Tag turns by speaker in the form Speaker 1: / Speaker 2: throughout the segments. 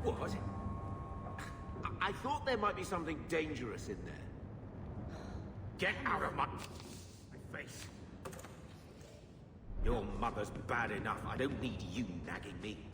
Speaker 1: What? I thought there might be something dangerous in there. Get out of my face. Your mother's bad enough. I don't need you nagging me.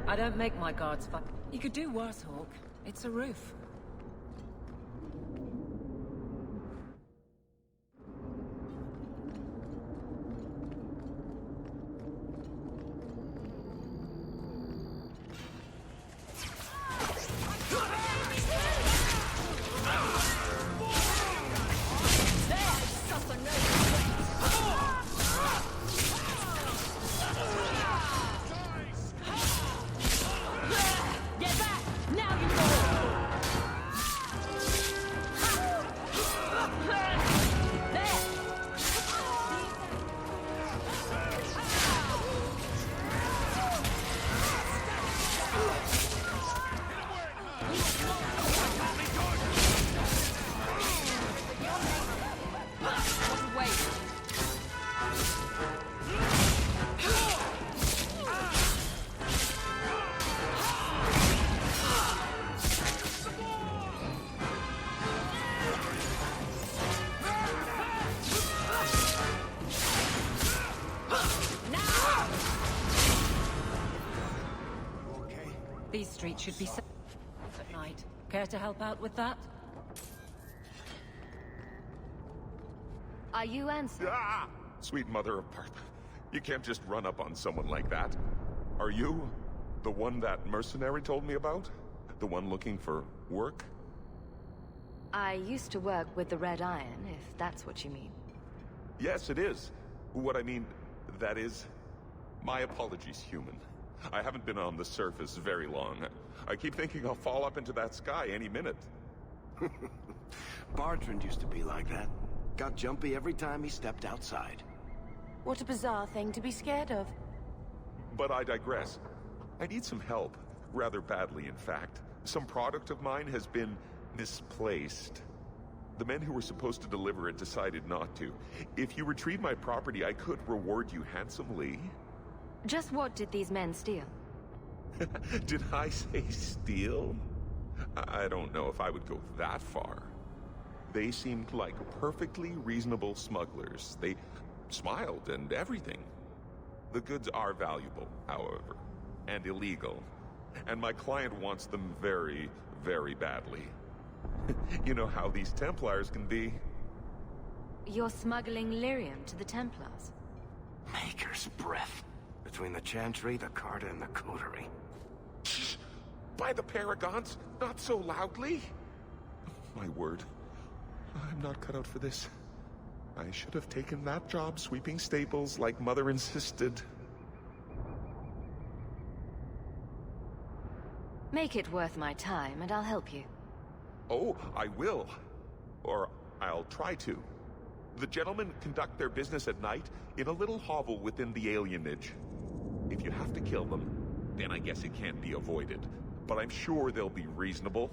Speaker 2: I don't make my guards fuck. You could do worse, Hawk. It's a roof. These streets should be safe at night. Care to help out with that?
Speaker 3: Are you answering?
Speaker 4: Ah! Sweet mother of Parth, you can't just run up on someone like that. Are you the one that mercenary told me about? The one looking for work?
Speaker 3: I used to work with the Red Iron, if that's what you mean.
Speaker 4: Yes, it is. What I mean, that is... My apologies, human. I haven't been on the surface very long. I keep thinking I'll fall up into that sky any minute.
Speaker 5: Bartrand used to be like that. Got jumpy every time he stepped outside.
Speaker 3: What a bizarre thing to be scared of.
Speaker 4: But I digress. I need some help. Rather badly, in fact. Some product of mine has been misplaced. The men who were supposed to deliver it decided not to. If you retrieve my property, I could reward you handsomely.
Speaker 3: Just what did these men steal?
Speaker 4: Did I say steal? I don't know if I would go that far. They seemed like perfectly reasonable smugglers. They smiled and everything. The goods are valuable, however, and illegal. And my client wants them very, very badly. You know how these Templars can be.
Speaker 3: You're smuggling lyrium to the Templars?
Speaker 5: Maker's breath. Between the Chantry, the Carta, and the Coterie.
Speaker 4: Shh! By the Paragons, not so loudly! My word. I'm not cut out for this. I should have taken that job sweeping stables like Mother insisted.
Speaker 3: Make it worth my time, and I'll help you.
Speaker 4: Oh, I will. Or I'll try to. The gentlemen conduct their business at night in a little hovel within the alienage. If you have to kill them, then I guess it can't be avoided. But I'm sure they'll be reasonable.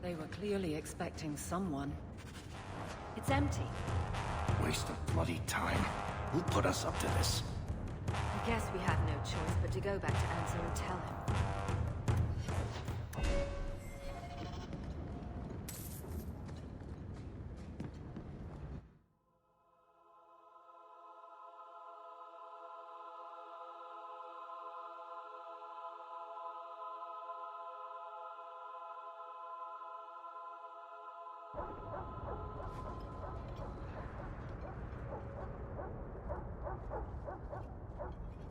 Speaker 2: They were clearly expecting someone.
Speaker 3: It's empty.
Speaker 5: Waste of bloody time. Who put us up to this?
Speaker 3: I guess we have no choice but to go back to Ansel and tell him.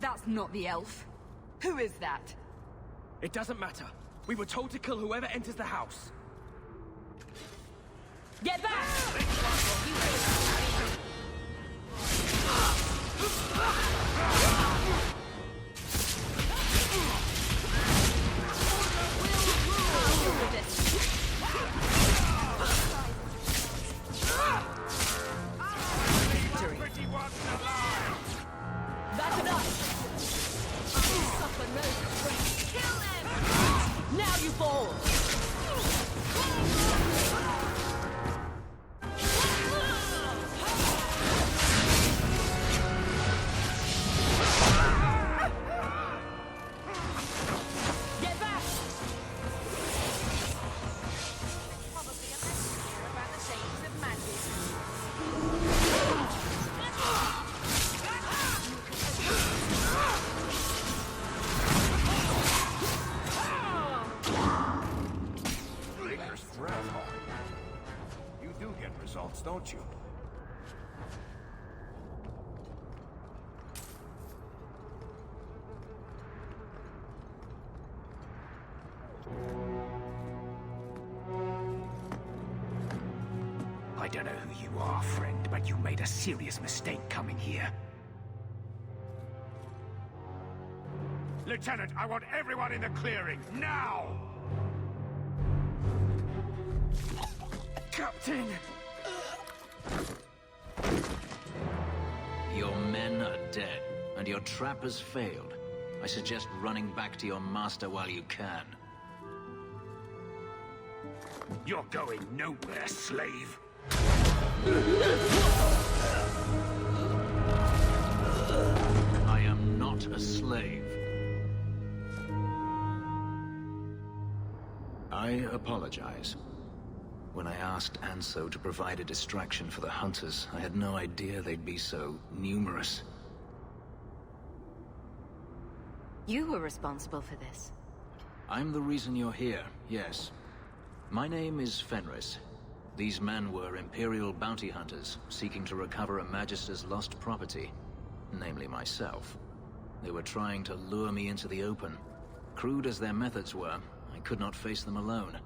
Speaker 6: That's not the elf. Who is that?
Speaker 7: It doesn't matter. We were told to kill whoever enters the house.
Speaker 6: Get back! That's enough! Suffer no disgrace. Kill them! Now you fall! Get back! Probably a message here about the shades of magic.
Speaker 5: You do get results, don't you?
Speaker 8: I don't know who you are, friend, but you made a serious mistake coming here.
Speaker 5: Lieutenant, I want everyone in the clearing, now!
Speaker 7: Captain!
Speaker 9: Your men are dead, and your trap has failed. I suggest running back to your master while you can.
Speaker 8: You're going nowhere, slave.
Speaker 9: I am not a slave. I apologize. When I asked Anso to provide a distraction for the hunters, I had no idea they'd be so numerous.
Speaker 3: You were responsible for this.
Speaker 9: I'm the reason you're here, yes. My name is Fenris. These men were Imperial bounty hunters, seeking to recover a Magister's lost property, namely myself. They were trying to lure me into the open. Crude as their methods were, I could not face them alone.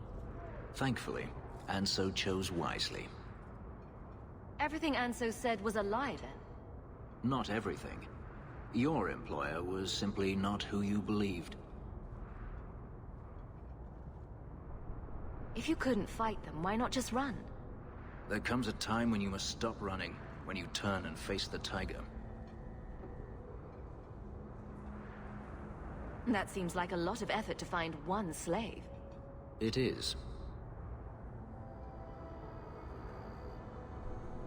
Speaker 9: Thankfully, Anso chose wisely.
Speaker 3: Everything Anso said was a lie, then?
Speaker 9: Not everything. Your employer was simply not who you believed.
Speaker 3: If you couldn't fight them, why not just run?
Speaker 9: There comes a time when you must stop running, when you turn and face the tiger.
Speaker 3: That seems like a lot of effort to find one slave.
Speaker 9: It is.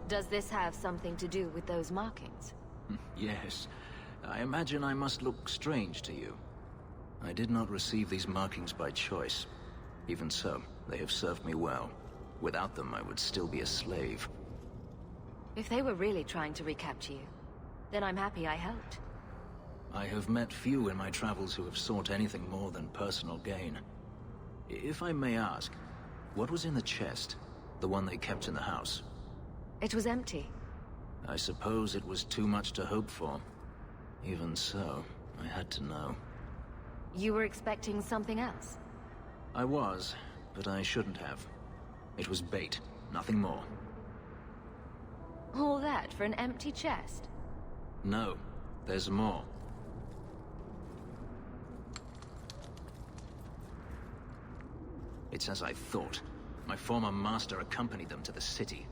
Speaker 3: Does this have something to do with those markings?
Speaker 9: Yes. I imagine I must look strange to you. I did not receive these markings by choice. Even so, they have served me well. Without them, I would still be a slave.
Speaker 3: If they were really trying to recapture you, then I'm happy I helped.
Speaker 9: I have met few in my travels who have sought anything more than personal gain. If I may ask, what was in the chest? The one they kept in the house?
Speaker 3: It was empty.
Speaker 9: I suppose it was too much to hope for. Even so, I had to know.
Speaker 3: You were expecting something else?
Speaker 9: I was, but I shouldn't have. It was bait, nothing more.
Speaker 3: All that for an empty chest?
Speaker 9: No, there's more. It's as I thought. My former master accompanied them to the city.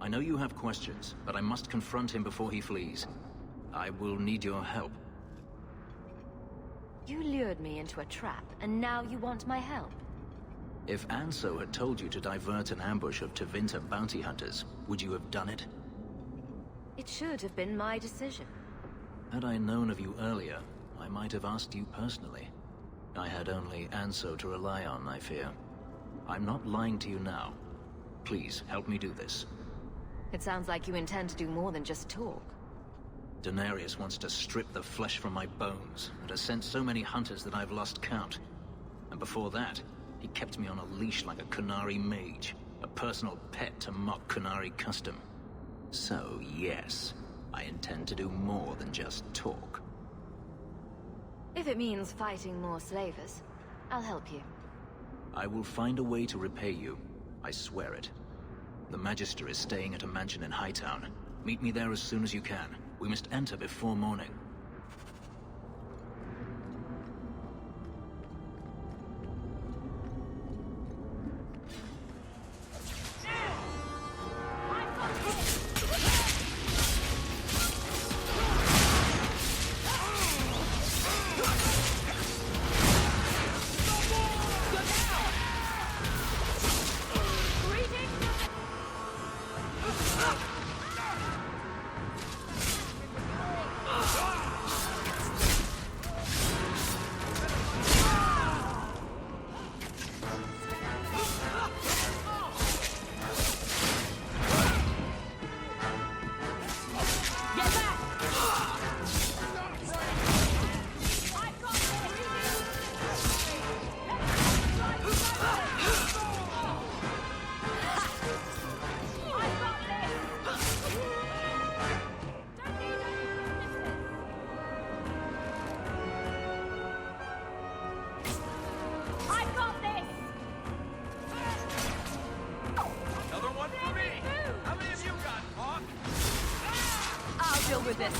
Speaker 9: I know you have questions, but I must confront him before he flees. I will need your help.
Speaker 3: You lured me into a trap, and now you want my help?
Speaker 9: If Anso had told you to divert an ambush of Tevinter bounty hunters, would you have done it?
Speaker 3: It should have been my decision.
Speaker 9: Had I known of you earlier, I might have asked you personally. I had only Anso to rely on, I fear. I'm not lying to you now. Please, help me do this.
Speaker 3: It sounds like you intend to do more than just talk.
Speaker 9: Denarius wants to strip the flesh from my bones, and has sent so many hunters that I've lost count. And before that, he kept me on a leash like a Qunari mage, a personal pet to mock Qunari custom. So, yes, I intend to do more than just talk.
Speaker 3: If it means fighting more slavers, I'll help you.
Speaker 9: I will find a way to repay you. I swear it. The Magister is staying at a mansion in Hightown. Meet me there as soon as you can. We must enter before morning.
Speaker 6: Deal with this.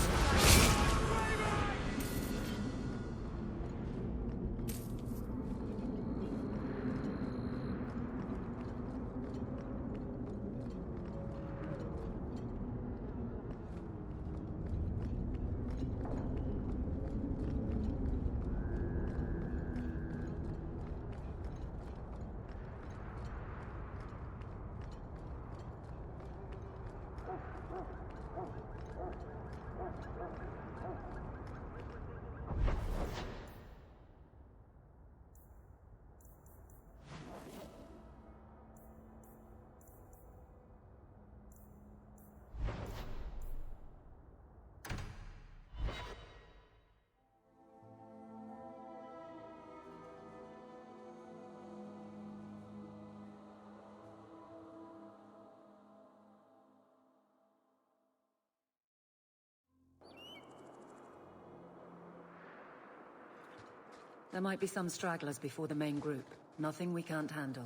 Speaker 2: There might be some stragglers before the main group. Nothing we can't handle.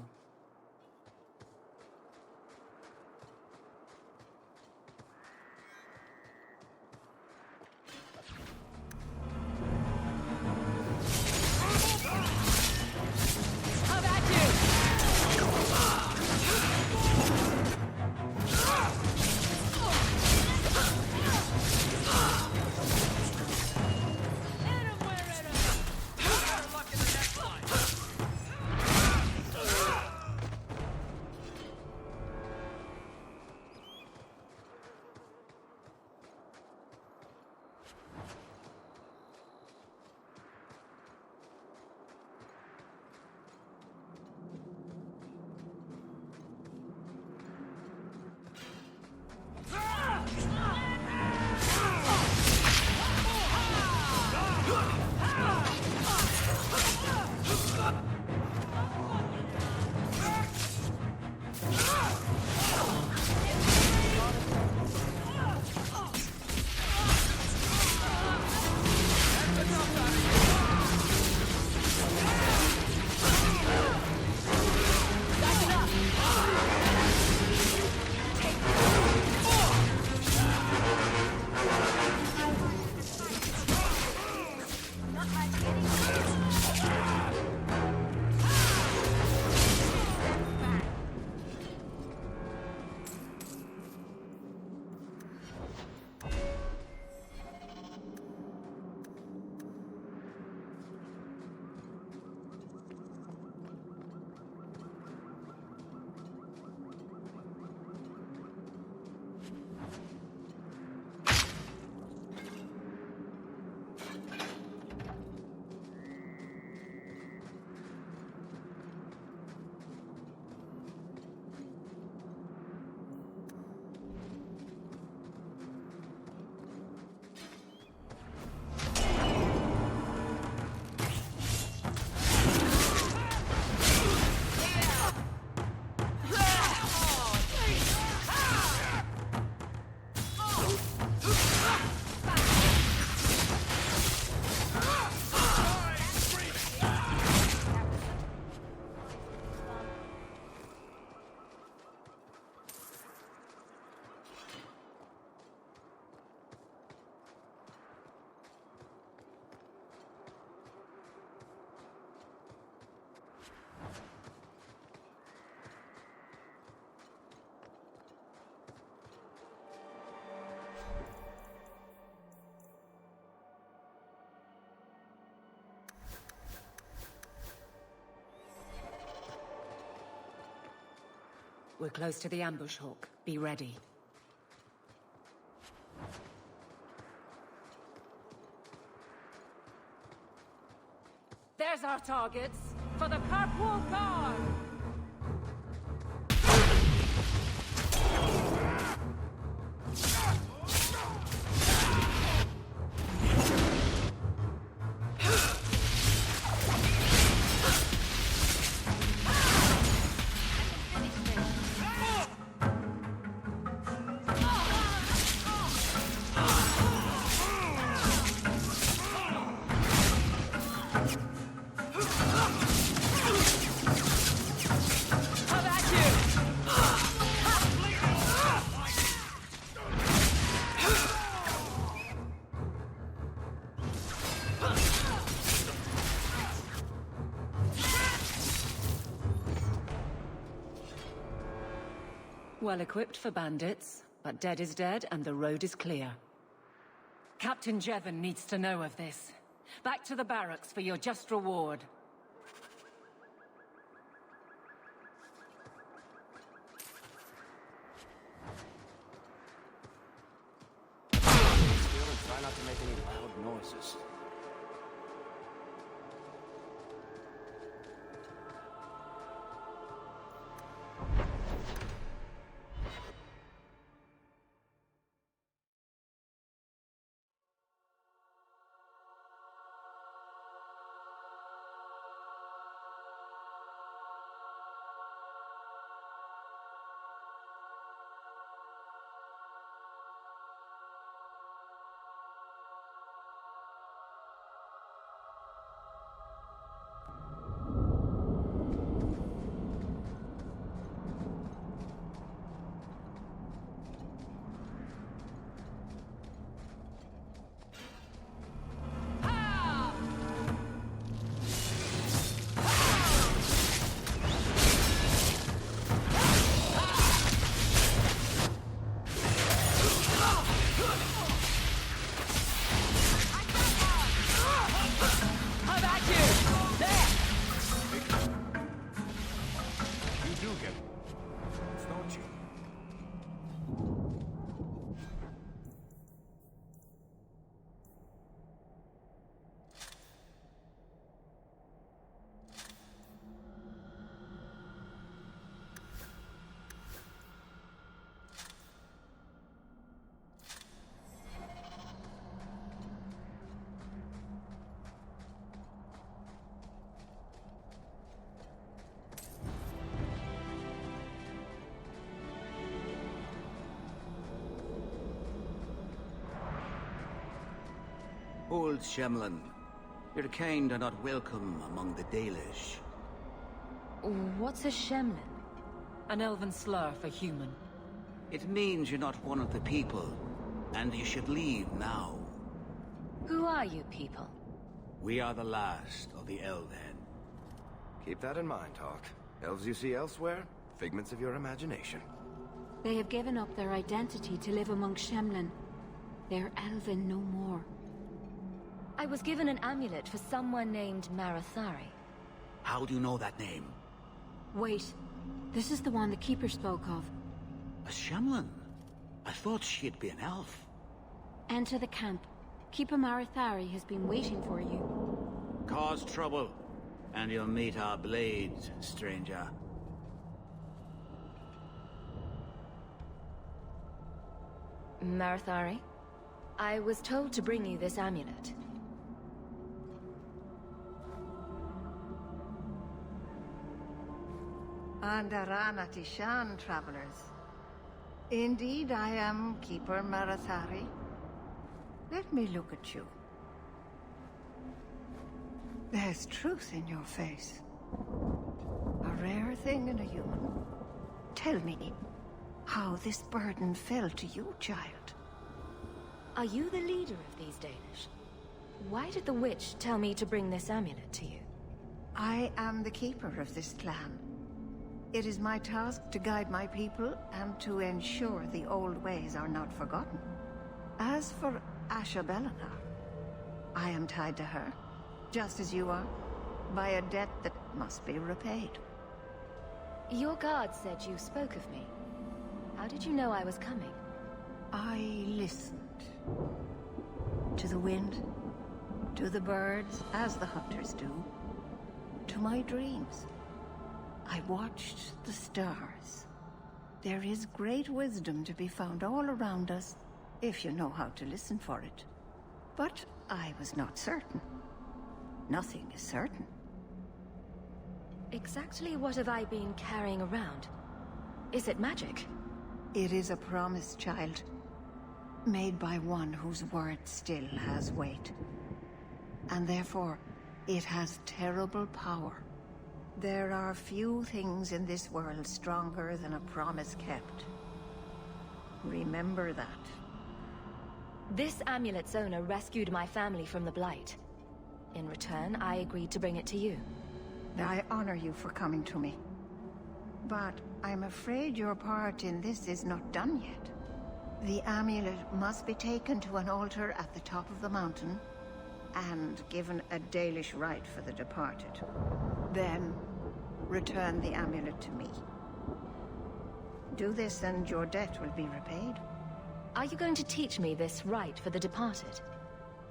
Speaker 2: We're close to the ambush, Hawk. Be ready. There's our targets for the Purple Guard! Well equipped for bandits, but dead is dead and the road is clear. Captain Jevon needs to know of this. Back to the barracks for your just reward.
Speaker 5: Still, and try not to make any loud noises.
Speaker 8: Old Shemlin, your kind are not welcome among the Dalish.
Speaker 3: What's a Shemlin?
Speaker 2: An elven slur for human.
Speaker 8: It means you're not one of the people, and you should leave now.
Speaker 3: Who are you people?
Speaker 8: We are the last of the Elven.
Speaker 5: Keep that in mind, Hawk. Elves you see elsewhere, figments of your imagination.
Speaker 10: They have given up their identity to live among Shemlin. They're Elven no more.
Speaker 3: I was given an amulet for someone named Marathari.
Speaker 8: How do you know that name?
Speaker 10: Wait, this is the one the Keeper spoke of.
Speaker 8: A Shemlin? I thought she'd be an elf.
Speaker 10: Enter the camp. Keeper Marathari has been waiting for you.
Speaker 8: Cause trouble, and you'll meet our blades, stranger.
Speaker 3: Marathari, I was told to bring you this amulet.
Speaker 11: Andarana Tishan, travelers. Indeed, I am Keeper Marathari. Let me look at you. There's truth in your face. A rare thing in a human. Tell me how this burden fell to you, child.
Speaker 3: Are you the leader of these Danish? Why did the witch tell me to bring this amulet to you?
Speaker 11: I am the keeper of this clan. It is my task to guide my people and to ensure the old ways are not forgotten. As for Asha Belenar, I am tied to her, just as you are, by a debt that must be repaid.
Speaker 3: Your guard said you spoke of me. How did you know I was coming?
Speaker 11: I listened. To the wind, to the birds, as the hunters do. To my dreams. I watched the stars. There is great wisdom to be found all around us, if you know how to listen for it. But I was not certain. Nothing is certain.
Speaker 3: Exactly what have I been carrying around? Is it magic?
Speaker 11: It is a promise, child. Made by one whose word still has weight. And therefore, it has terrible power. There are few things in this world stronger than a promise kept. Remember that.
Speaker 3: This amulet's owner rescued my family from the Blight. In return, I agreed to bring it to you.
Speaker 11: I honor you for coming to me. But I'm afraid your part in this is not done yet. The amulet must be taken to an altar at the top of the mountain and given a Dalish rite for the departed. Then, return the amulet to me. Do this and your debt will be repaid.
Speaker 3: Are you going to teach me this rite for the departed?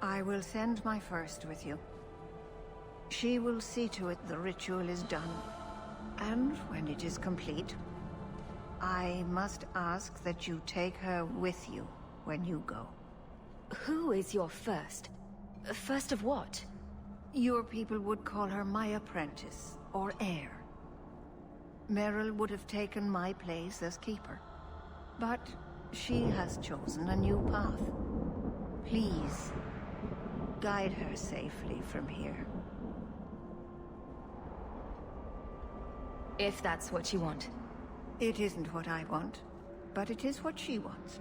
Speaker 11: I will send my first with you. She will see to it the ritual is done. And when it is complete, I must ask that you take her with you when you go.
Speaker 3: Who is your first? First of what?
Speaker 11: Your people would call her my apprentice, or heir. Meryl would have taken my place as keeper. But she has chosen a new path. Please, guide her safely from here.
Speaker 3: If that's what you want.
Speaker 11: It isn't what I want, but it is what she wants.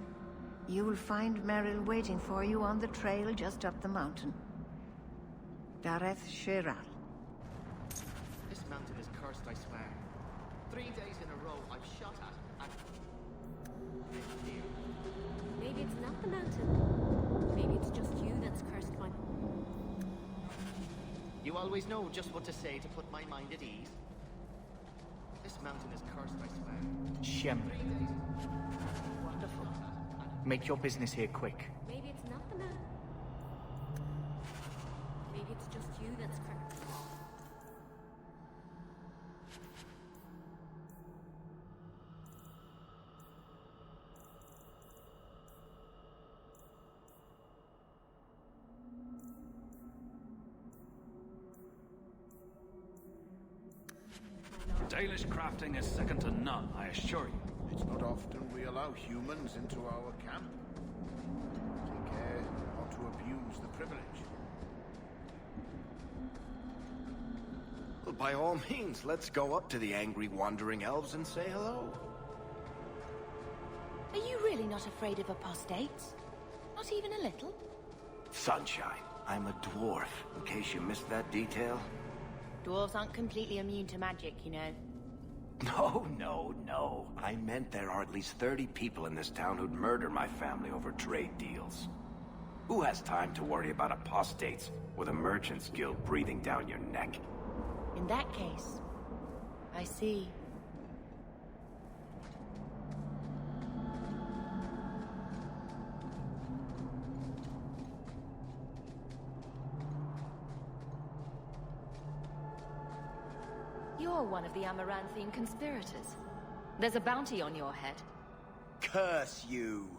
Speaker 11: You will find Meryl waiting for you on the trail just up the mountain. Dareth Shiral.
Speaker 12: This mountain is cursed, I swear. 3 days in a row I've shot at and...
Speaker 10: Maybe it's not the mountain. Maybe it's just you that's cursed by...
Speaker 12: You always know just what to say to put my mind at ease. This mountain is cursed, I swear.
Speaker 13: Shemlin.
Speaker 12: Wonderful.
Speaker 13: Make your business here quick.
Speaker 10: Maybe it's not the mountain. Maybe it's just you that's cursed.
Speaker 14: Dalish crafting is second to none, I assure you.
Speaker 15: It's not often we allow humans into our camp. Take care not to abuse the privilege.
Speaker 5: Well, by all means, let's go up to the angry wandering elves and say hello.
Speaker 6: Are you really not afraid of apostates? Not even a little?
Speaker 5: Sunshine, I'm a dwarf, in case you missed that detail.
Speaker 6: Dwarves aren't completely immune to magic, you know.
Speaker 5: No. I meant there are at least 30 people in this town who'd murder my family over trade deals. Who has time to worry about apostates with a merchant's guild breathing down your neck?
Speaker 6: In that case, I see.
Speaker 3: You're one of the Amaranthine conspirators. There's a bounty on your head.
Speaker 5: Curse you!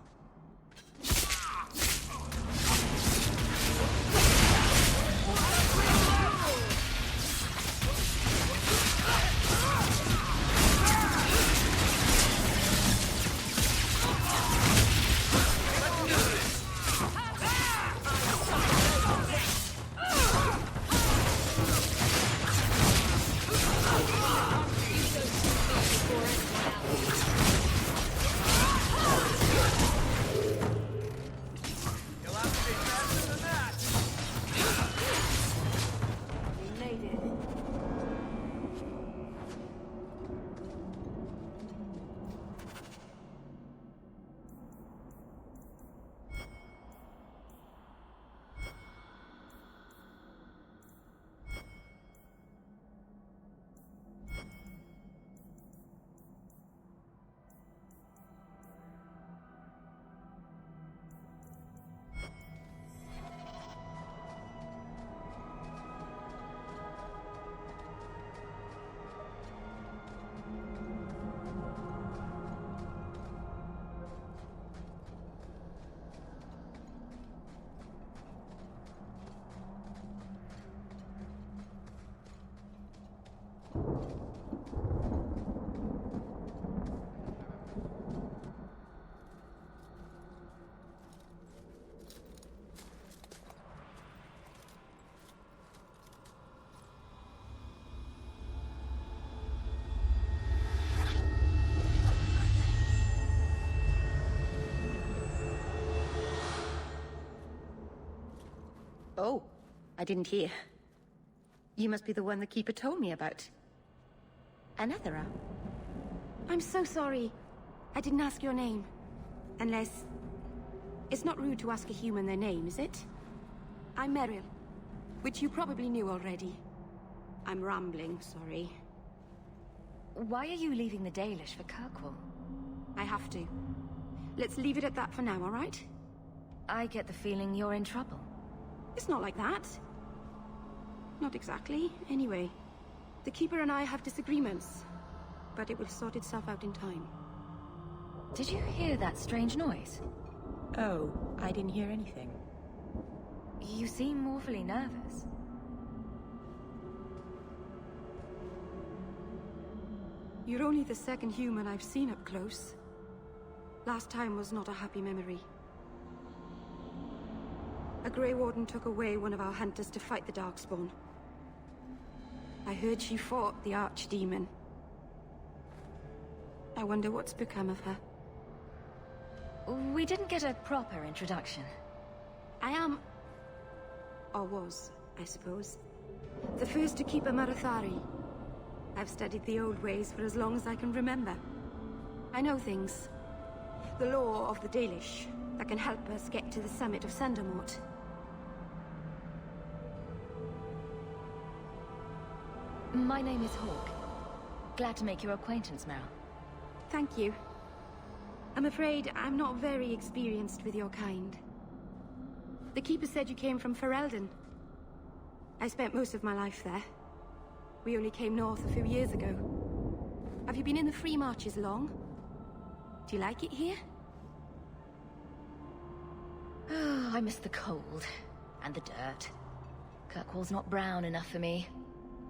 Speaker 16: Oh, I didn't hear. You must be the one the Keeper told me about. Anethera.
Speaker 17: I'm so sorry. I didn't ask your name. Unless... It's not rude to ask a human their name, is it? I'm Meryl, which you probably knew already. I'm rambling, sorry.
Speaker 3: Why are you leaving the Dalish for Kirkwall?
Speaker 17: I have to. Let's leave it at that for now, all right?
Speaker 3: I get the feeling you're in trouble.
Speaker 17: It's not like that. Not exactly, anyway. The Keeper and I have disagreements, but it will sort itself out in time.
Speaker 3: Did you hear that strange noise?
Speaker 16: Oh, I didn't hear anything.
Speaker 3: You seem awfully nervous.
Speaker 17: You're only the second human I've seen up close. Last time was not a happy memory. A Grey Warden took away one of our hunters to fight the Darkspawn. I heard she fought the Archdemon. I wonder what's become of her.
Speaker 3: We didn't get a proper introduction.
Speaker 17: I am... or was, I suppose. The first to keep a Marathari. I've studied the old ways for as long as I can remember. I know things. The law of the Dalish that can help us get to the summit of Sundermort.
Speaker 3: My name is Hawk. Glad to make your acquaintance, Meryl.
Speaker 17: Thank you. I'm afraid I'm not very experienced with your kind. The Keeper said you came from Ferelden. I spent most of my life there. We only came north a few years ago. Have you been in the Free Marches long? Do you like it here?
Speaker 3: Oh, I miss the cold. And the dirt. Kirkwall's not brown enough for me.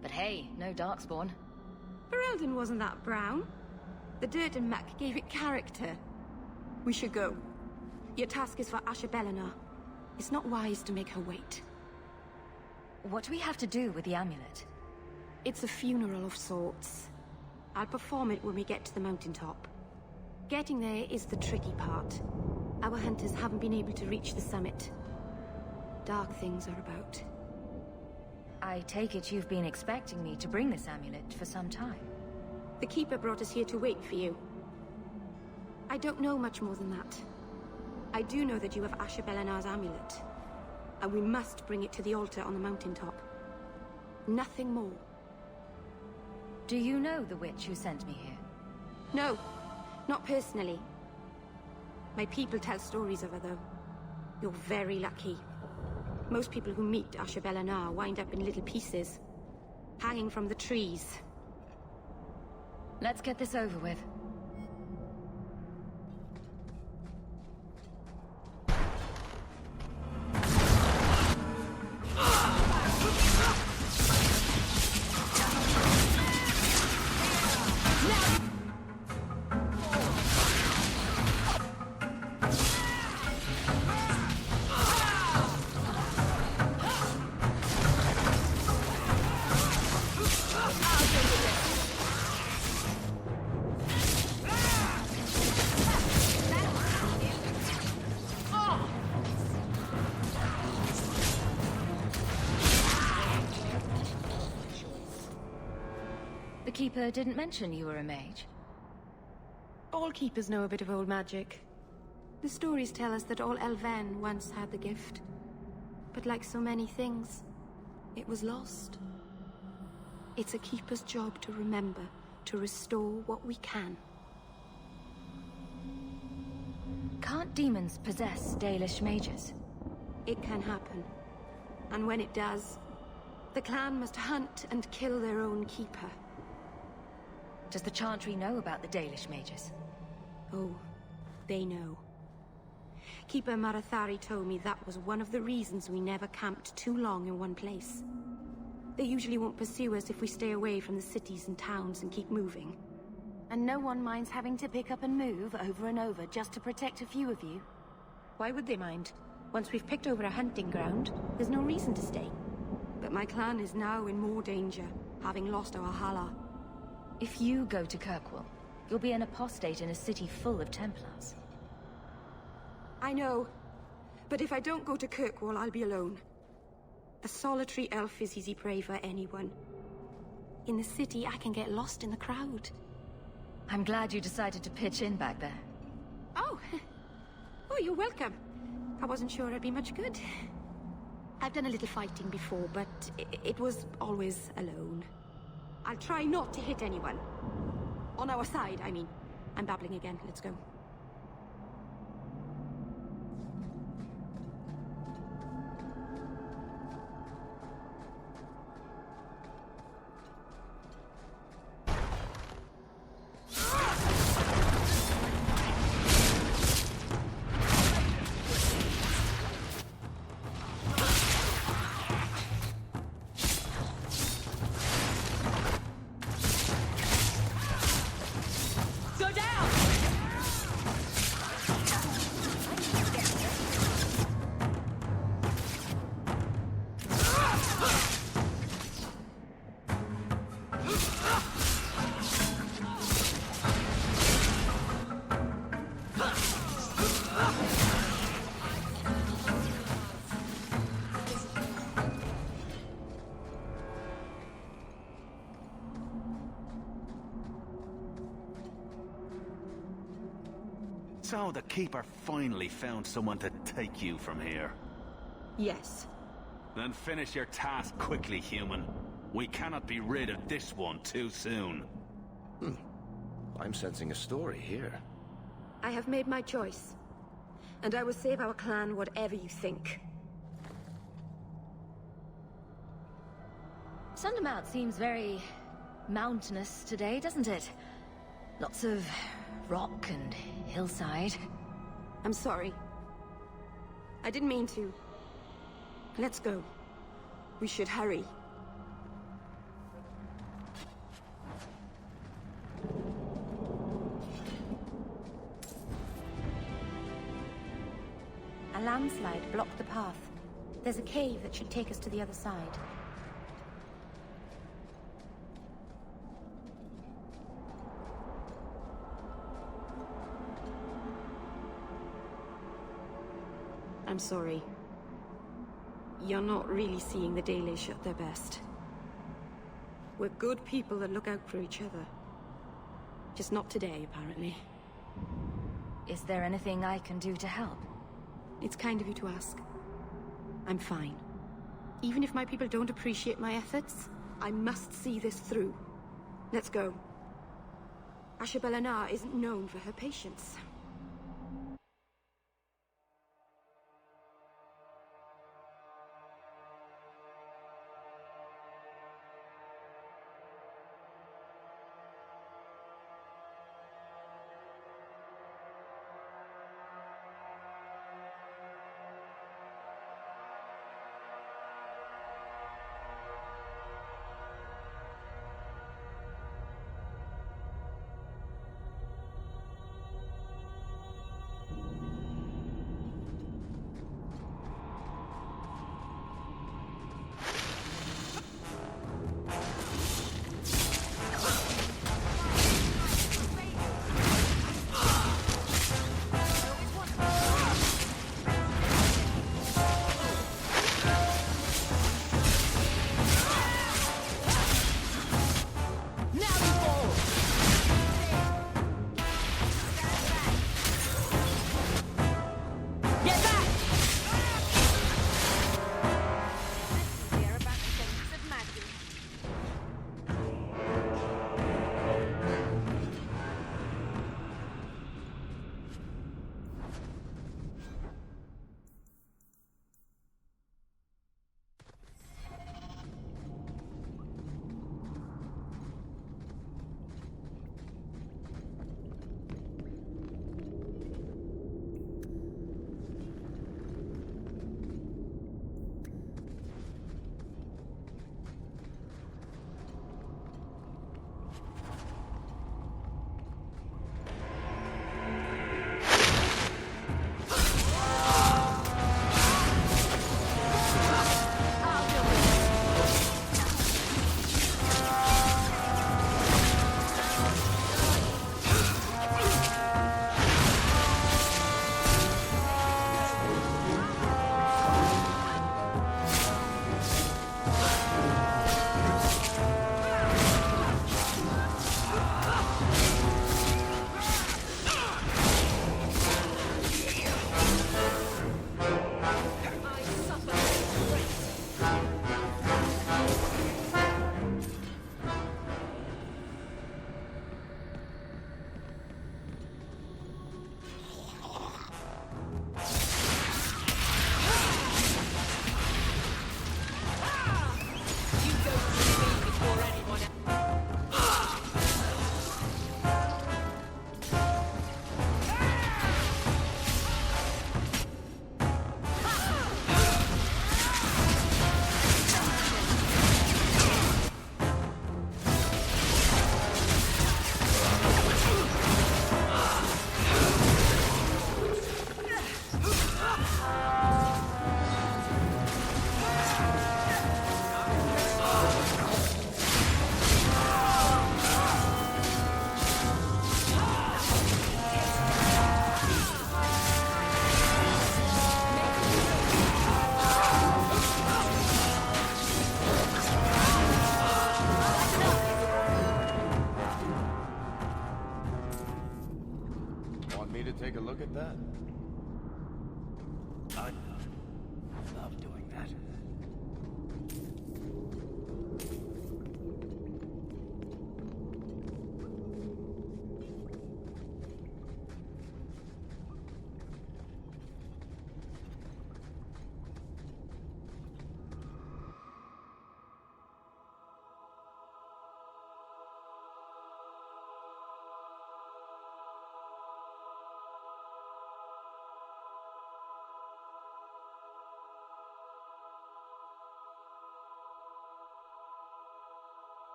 Speaker 3: But hey, no Darkspawn.
Speaker 17: Ferelden wasn't that brown. The dirt and muck gave it character. We should go. Your task is for Asher Bellinar. It's not wise to make her wait.
Speaker 3: What do we have to do with the amulet?
Speaker 17: It's a funeral of sorts. I'll perform it when we get to the mountaintop. Getting there is the tricky part. Our hunters haven't been able to reach the summit. Dark things are about.
Speaker 3: I take it you've been expecting me to bring this amulet for some time.
Speaker 17: The Keeper brought us here to wait for you. I don't know much more than that. I do know that you have Asher Bellinar's amulet. And we must bring it to the altar on the mountaintop. Nothing more.
Speaker 3: Do you know the witch who sent me here?
Speaker 17: No, not personally. My people tell stories of her, though. You're very lucky. Most people who meet Asher Bellinar wind up in little pieces, hanging from the trees.
Speaker 3: Let's get this over with. The Keeper didn't mention you were a mage.
Speaker 17: All Keepers know a bit of old magic. The stories tell us that all Elven once had the gift. But like so many things, it was lost. It's a Keeper's job to remember, to restore what we can.
Speaker 3: Can't demons possess Dalish mages?
Speaker 17: It can happen. And when it does, the clan must hunt and kill their own Keeper.
Speaker 3: Does the Chantry know about the Dalish mages?
Speaker 17: Oh, they know. Keeper Marathari told me that was one of the reasons we never camped too long in one place. They usually won't pursue us if we stay away from the cities and towns and keep moving.
Speaker 3: And no one minds having to pick up and move over and over just to protect a few of you?
Speaker 16: Why would they mind? Once we've picked over a hunting ground, there's no reason to stay.
Speaker 17: But my clan is now in more danger, having lost our Hala.
Speaker 3: If you go to Kirkwall, you'll be an apostate in a city full of Templars.
Speaker 17: I know. But if I don't go to Kirkwall, I'll be alone. A solitary elf is easy prey for anyone. In the city, I can get lost in the crowd.
Speaker 3: I'm glad you decided to pitch in back there.
Speaker 17: Oh! Oh, you're welcome. I wasn't sure I'd be much good. I've done a little fighting before, but it was always alone. I'll try not to hit anyone. On our side, I mean. I'm babbling again. Let's go.
Speaker 14: So the Keeper finally found someone to take you from here.
Speaker 17: Yes.
Speaker 14: Then finish your task quickly, human. We cannot be rid of this one too soon.
Speaker 5: I'm sensing a story here.
Speaker 17: I have made my choice. And I will save our clan whatever you think.
Speaker 3: Sundermount seems very mountainous today, doesn't it? Lots of rock and hillside.
Speaker 17: I'm sorry. I didn't mean to. Let's go. We should hurry.
Speaker 10: A landslide blocked the path. There's a cave that should take us to the other side.
Speaker 17: I'm sorry. You're not really seeing the Dalish at their best. We're good people that look out for each other. Just not today, apparently.
Speaker 3: Is there anything I can do to help?
Speaker 17: It's kind of you to ask. I'm fine. Even if my people don't appreciate my efforts, I must see this through. Let's go. Ashabelanar isn't known for her patience.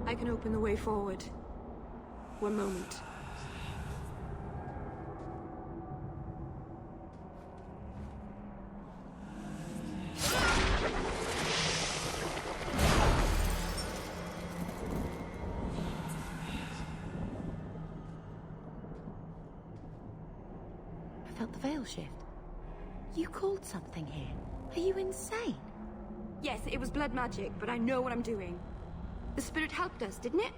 Speaker 17: I can open the way forward. One moment.
Speaker 16: I felt the veil shift. You called something here. Are you insane?
Speaker 17: Yes, it was blood magic, but I know what I'm doing. The spirit helped us, didn't it?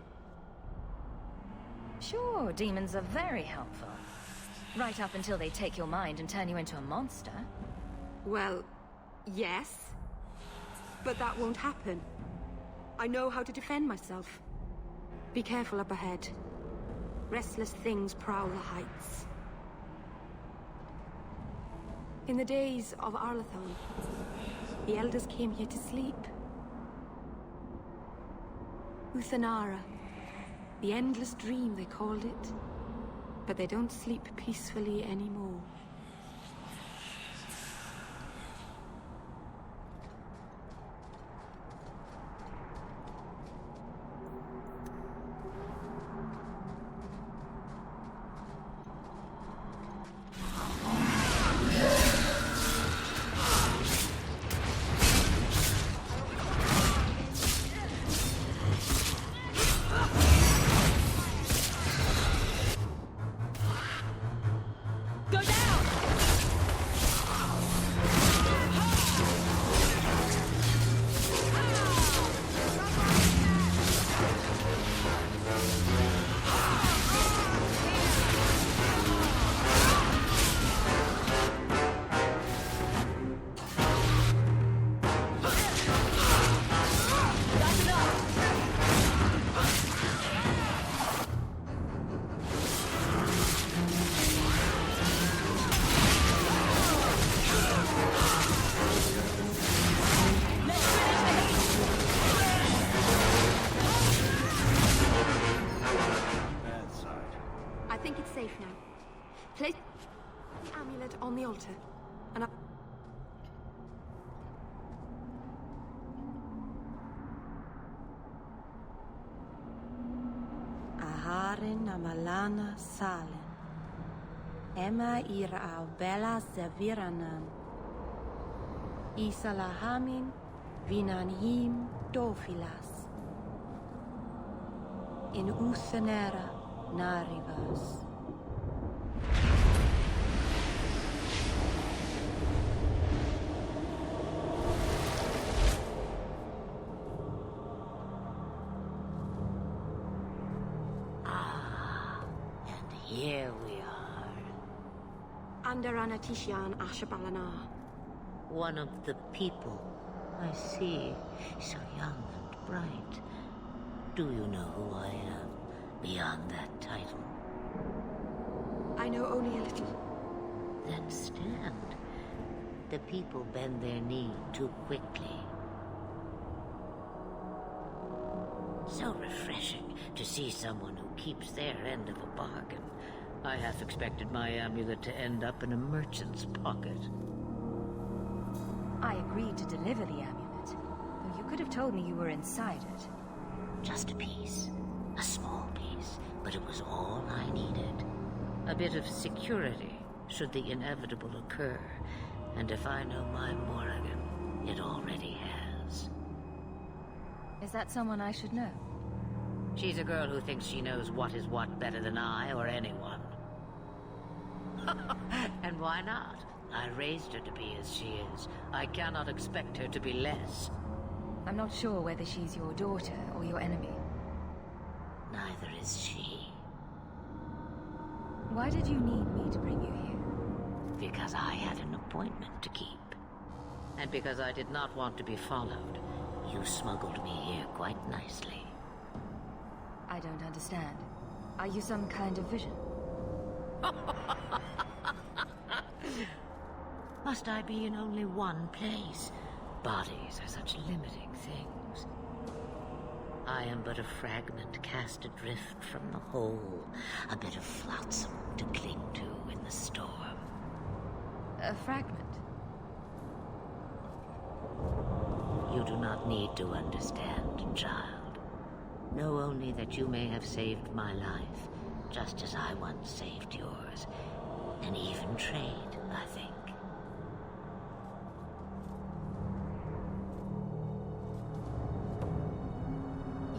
Speaker 3: Sure, demons are very helpful. Right up until they take your mind and turn you into a monster.
Speaker 17: Well, yes. But that won't happen. I know how to defend myself. Be careful up ahead. Restless things prowl the heights. In the days of Arlathon, the elders came here to sleep. Uthanara. The endless dream, they called it. But they don't sleep peacefully anymore. On the altar, and
Speaker 18: Aharin amalana salen. Emma ira au bella seviranan. Isalahamin vinanhim dofilas. In Uthanera narivas.
Speaker 19: Here we are.
Speaker 17: Under Anatishan Ashabalana.
Speaker 19: One of the people. I see. So young and bright. Do you know who I am, beyond that title?
Speaker 17: I know only a little.
Speaker 19: Then stand. The people bend their knee too quickly. So refreshing to see someone who keeps their end of a bargain. I half expected my amulet to end up in a merchant's pocket.
Speaker 3: I agreed to deliver the amulet, though you could have told me you were inside it.
Speaker 19: Just a piece. A small piece, but it was all I needed. A bit of security, should the inevitable occur. And if I know my Morrigan, it already has.
Speaker 3: Is that someone I should know?
Speaker 19: She's a girl who thinks she knows what is what better than I or anyone. And why not? I raised her to be as she is. I cannot expect her to be less.
Speaker 3: I'm not sure whether she's your daughter or your enemy.
Speaker 19: Neither is she.
Speaker 3: Why did you need me to bring you here?
Speaker 19: Because I had an appointment to keep. And because I did not want to be followed, you smuggled me here quite nicely.
Speaker 3: I don't understand. Are you some kind of vision?
Speaker 19: Must I be in only one place? Bodies are such limiting things. I am but a fragment cast adrift from the whole, a bit of flotsam to cling to in the storm.
Speaker 3: A fragment?
Speaker 19: You do not need to understand, child. Know only that you may have saved my life, just as I once saved yours. And even trade, I think.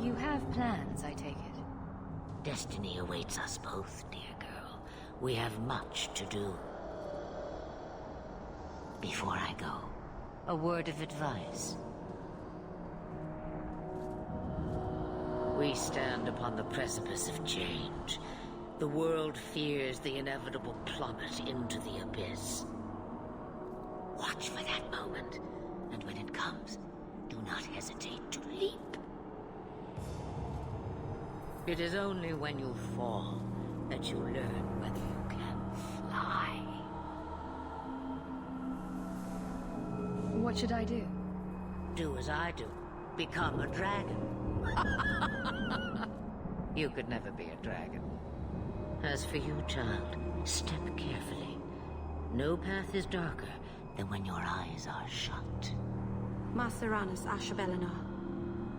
Speaker 3: You have plans, I take it?
Speaker 19: Destiny awaits us both, dear girl. We have much to do. Before I go, a word of advice. We stand upon the precipice of change. The world fears the inevitable plummet into the abyss. Watch for that moment, and when it comes, do not hesitate to leap. It is only when you fall that you learn whether you can fly.
Speaker 3: What should I do?
Speaker 19: Do as I do. Become a dragon. You could never be a dragon. As for you, child, step carefully. No path is darker than when your eyes are shut.
Speaker 10: Maceranus Ashabelinar.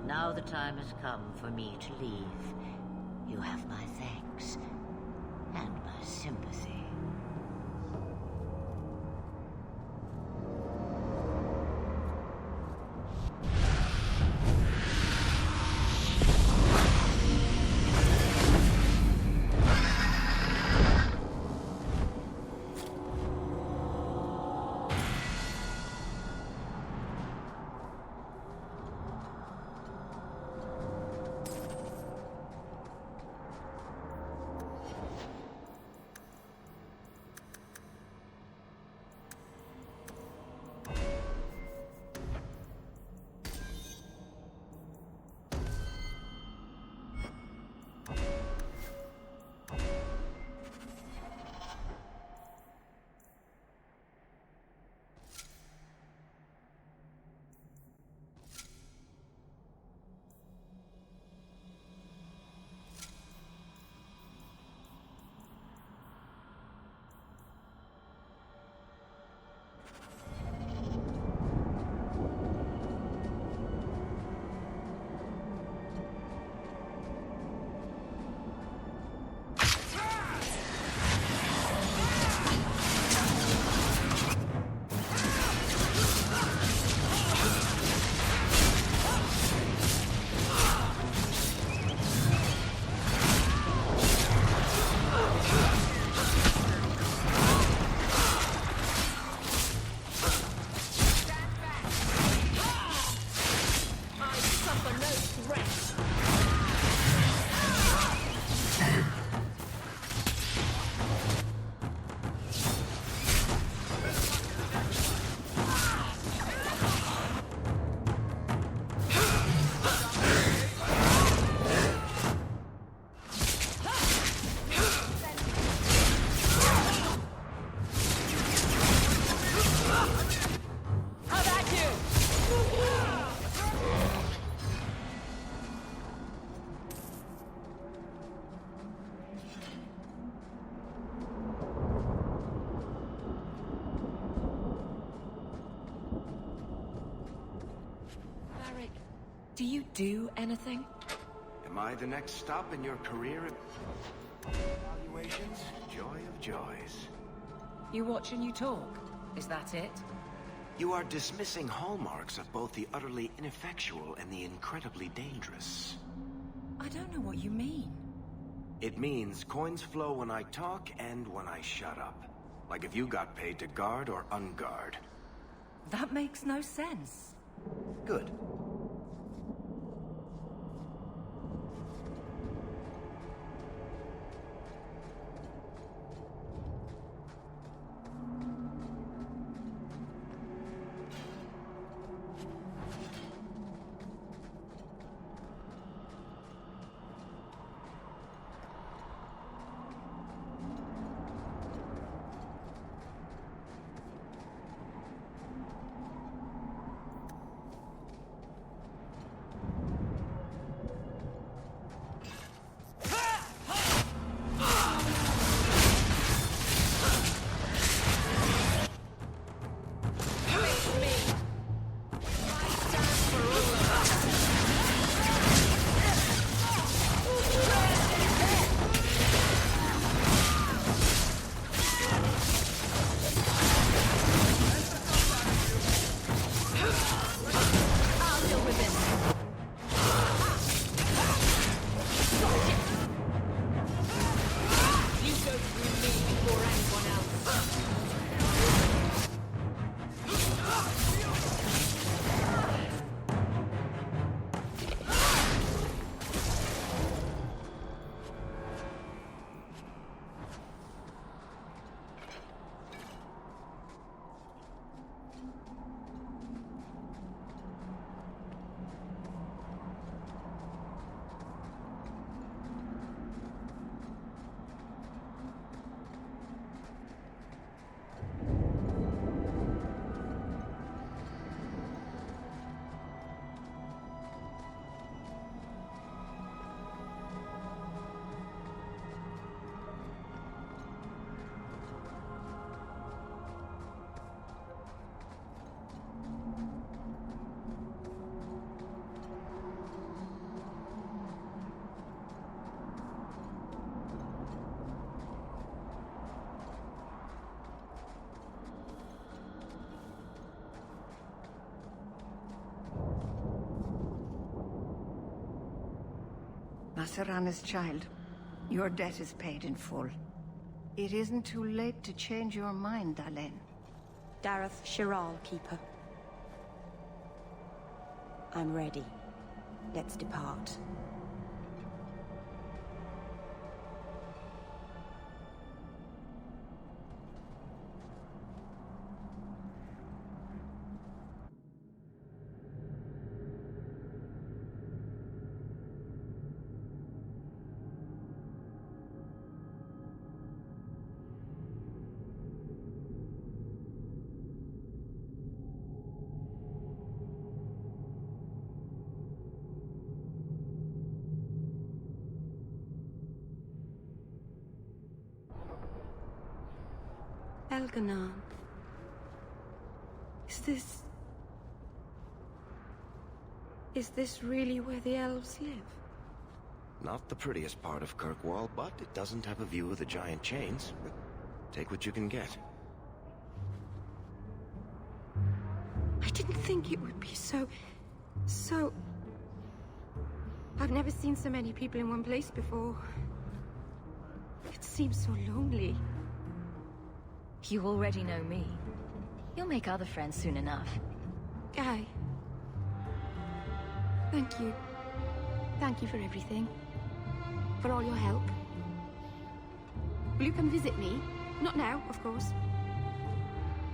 Speaker 19: Now the time has come for me to leave. You have my thanks and my sympathy.
Speaker 2: Do you do anything?
Speaker 5: Am I the next stop in your career? Evaluations? Joy of joys.
Speaker 2: You watch and you talk. Is that it?
Speaker 5: You are dismissing hallmarks of both the utterly ineffectual and the incredibly dangerous.
Speaker 2: I don't know what you mean.
Speaker 5: It means coins flow when I talk and when I shut up. Like if you got paid to guard or unguard.
Speaker 2: That makes no sense.
Speaker 5: Good.
Speaker 11: Masarana's child, your debt is paid in full. It isn't too late to change your mind, Dalen.
Speaker 18: Dareth Shiral, Keeper. I'm ready. Let's depart. Elganon. Is this really where the elves live?
Speaker 5: Not the prettiest part of Kirkwall, but it doesn't have a view of the giant chains. Take what you can get.
Speaker 17: I didn't think it would be so... I've never seen so many people in one place before. It seems so lonely.
Speaker 3: You already know me. You'll make other friends soon enough.
Speaker 17: Aye. Thank you. Thank you for everything. For all your help. Will you come visit me? Not now, of course.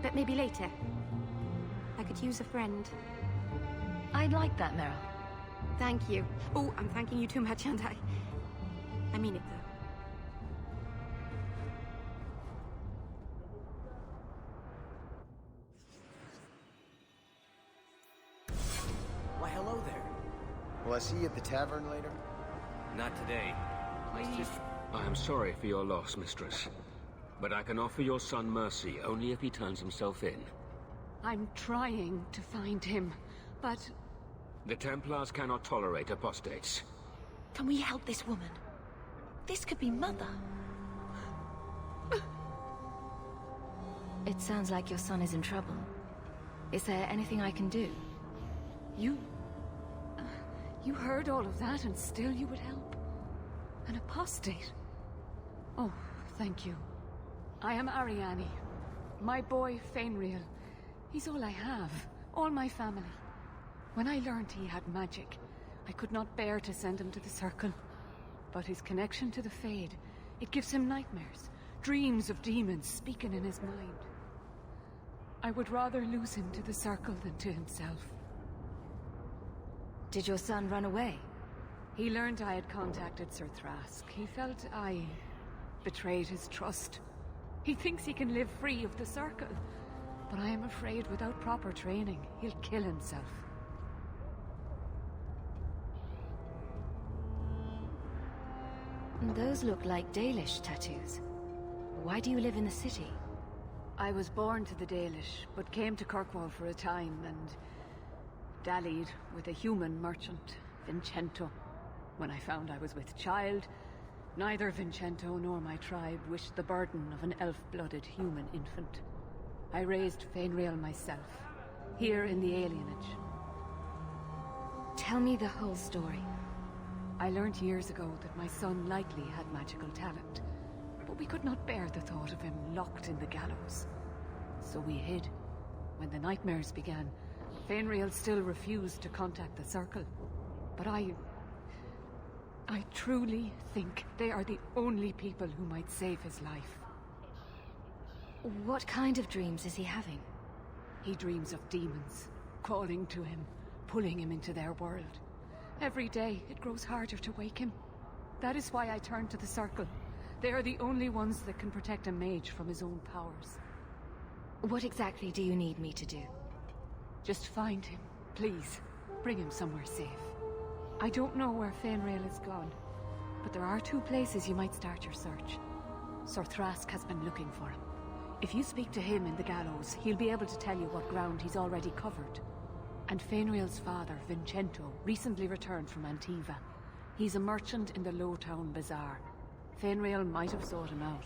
Speaker 17: But maybe later. I could use a friend.
Speaker 3: I'd like that, Meryl.
Speaker 17: Thank you. Oh, I'm thanking you too much, aren't I? I mean it, though.
Speaker 12: Why, hello there.
Speaker 20: Will I see you at the tavern later?
Speaker 5: Not today.
Speaker 21: I am sorry for your loss, mistress. But I can offer your son mercy only if he turns himself in.
Speaker 2: I'm trying to find him, but...
Speaker 21: The Templars cannot tolerate apostates.
Speaker 3: Can we help this woman? This could be Mother. It sounds like your son is in trouble. Is there anything I can do?
Speaker 2: You heard all of that and still you would help? An apostate? Oh, thank you. I am Ariane. My boy, Fainriel. He's all I have. All my family. When I learned he had magic, I could not bear to send him to the Circle. But his connection to the Fade, it gives him nightmares. Dreams of demons speaking in his mind. I would rather lose him to the Circle than to himself.
Speaker 3: Did your son run away?
Speaker 2: He learned I had contacted Sir Thrask. He felt I betrayed his trust. He thinks he can live free of the Circle. But I am afraid without proper training, he'll kill himself.
Speaker 3: Those look like Dalish tattoos. Why do you live in the city?
Speaker 2: I was born to the Dalish, but came to Kirkwall for a time and dallied with a human merchant, Vincento. When I found I was with child, neither Vincento nor my tribe wished the burden of an elf-blooded human infant. I raised Fainriel myself, here in the alienage.
Speaker 3: Tell me the whole story.
Speaker 2: I learned years ago that my son likely had magical talent, but we could not bear the thought of him locked in the gallows. So we hid. When the nightmares began, Fainriel still refused to contact the Circle. But I truly think they are the only people who might save his life.
Speaker 3: What kind of dreams is he having?
Speaker 2: He dreams of demons, calling to him, pulling him into their world. Every day, it grows harder to wake him. That is why I turned to the Circle. They are the only ones that can protect a mage from his own powers.
Speaker 3: What exactly do you need me to do?
Speaker 2: Just find him, please. Bring him somewhere safe. I don't know where Fainriel is gone, but there are 2 places you might start your search. Sir Thrask has been looking for him. If you speak to him in the gallows, he'll be able to tell you what ground he's already covered. And Fainriel's father, Vincento, recently returned from Antiva. He's a merchant in the Lowtown Bazaar. Fainriel might have sought him out.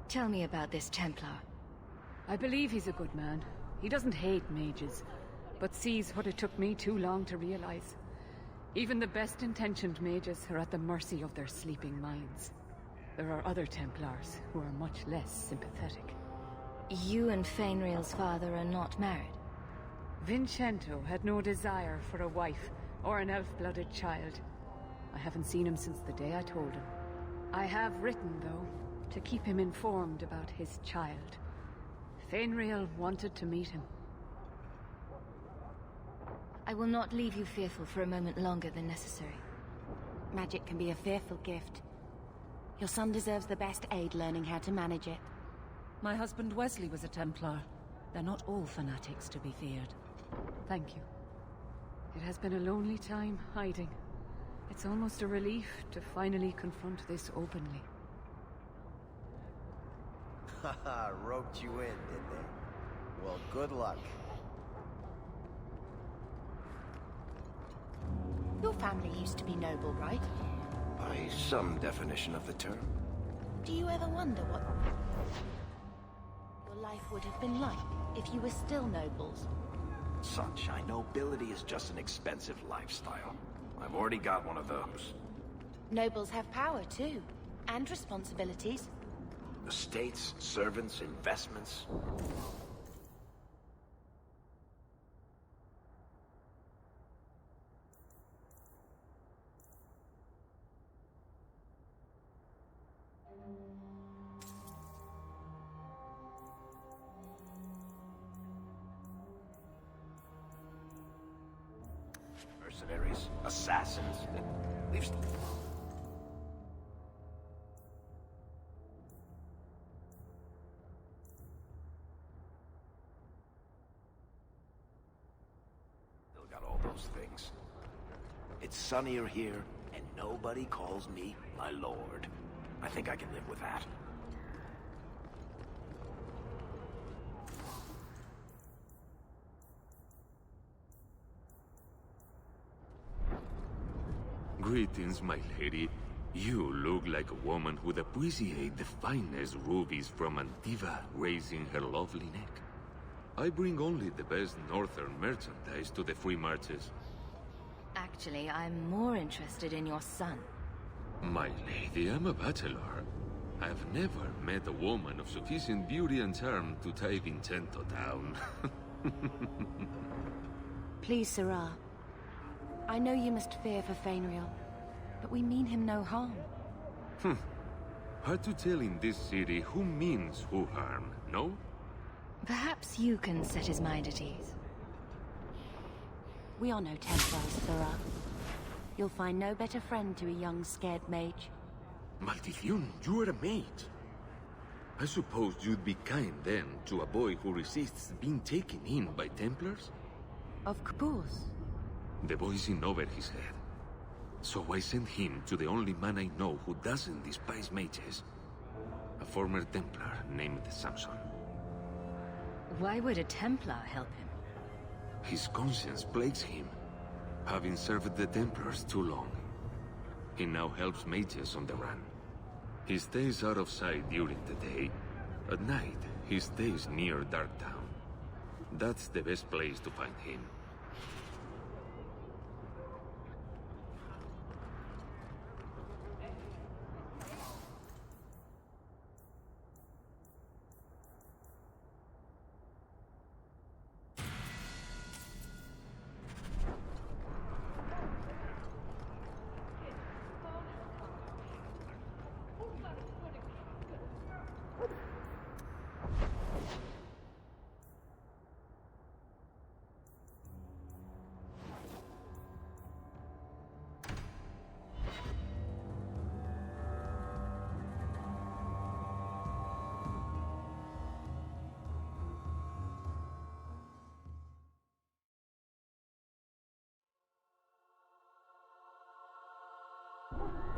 Speaker 3: Tell me about this Templar.
Speaker 2: I believe he's a good man. He doesn't hate mages, but sees what it took me too long to realize. Even the best-intentioned mages are at the mercy of their sleeping minds. There are other Templars who are much less sympathetic.
Speaker 3: You and Fainriel's father are not married?
Speaker 2: Vincento had no desire for a wife or an elf-blooded child. I haven't seen him since the day I told him. I have written, though, to keep him informed about his child. Fainriel wanted to meet him.
Speaker 3: I will not leave you fearful for a moment longer than necessary.
Speaker 1: Magic can be a fearful gift. Your son deserves the best aid learning how to manage it.
Speaker 22: My husband Wesley was a Templar. They're not all fanatics to be feared.
Speaker 2: Thank you. It has been a lonely time hiding. It's almost a relief to finally confront this openly.
Speaker 20: Haha, roped you in, did they? Well, good luck.
Speaker 1: Your family used to be noble, right?
Speaker 5: By some definition of the term.
Speaker 1: Do you ever wonder what your life would have been like if you were still nobles?
Speaker 5: Sunshine, nobility is just an expensive lifestyle. I've already got one of those.
Speaker 1: Nobles have power, too. And responsibilities.
Speaker 5: Estates, servants, investments. Mercenaries, assassins. We've still got all those things. It's sunnier here, and nobody calls me my lord. I think I can live with that.
Speaker 23: Greetings, my lady. You look like a woman who'd appreciate the finest rubies from Antiva raising her lovely neck. I bring only the best northern merchandise to the free marches.
Speaker 3: Actually, I'm more interested in your son.
Speaker 23: My lady, I'm a bachelor. I've never met a woman of sufficient beauty and charm to tie Vincento down.
Speaker 1: Please, Sirrah. I know you must fear for Fainriel, but we mean him no harm.
Speaker 23: Hard to tell in this city who means who harm, no?
Speaker 3: Perhaps you can set his mind at ease.
Speaker 1: We are no Templars, Sirrah. You'll find no better friend to a young, scared mage.
Speaker 23: Maldición, you are a mage. I suppose you'd be kind then to a boy who resists being taken in by Templars?
Speaker 1: Of course.
Speaker 23: The boy's in over his head. So I sent him to the only man I know who doesn't despise mages. A former Templar named Samson.
Speaker 3: Why would a Templar help him?
Speaker 23: His conscience plagues him, having served the Templars too long. He now helps mages on the run. He stays out of sight during the day. At night, he stays near Darktown. That's the best place to find him.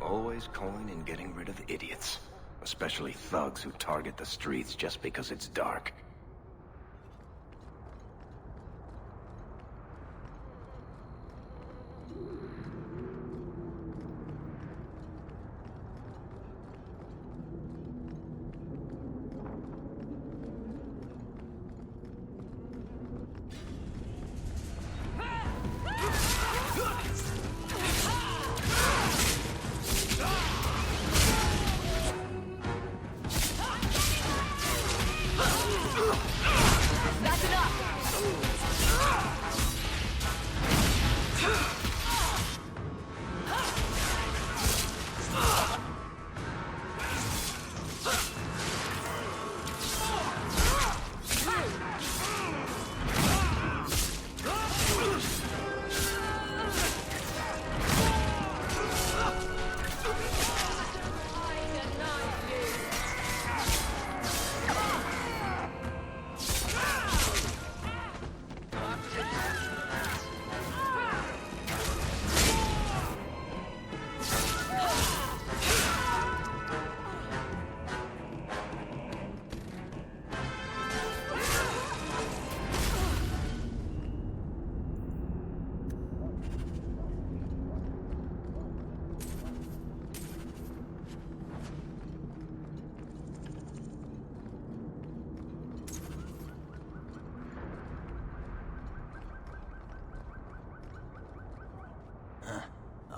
Speaker 5: Always calling and getting rid of idiots. Especially thugs who target the streets just because it's dark.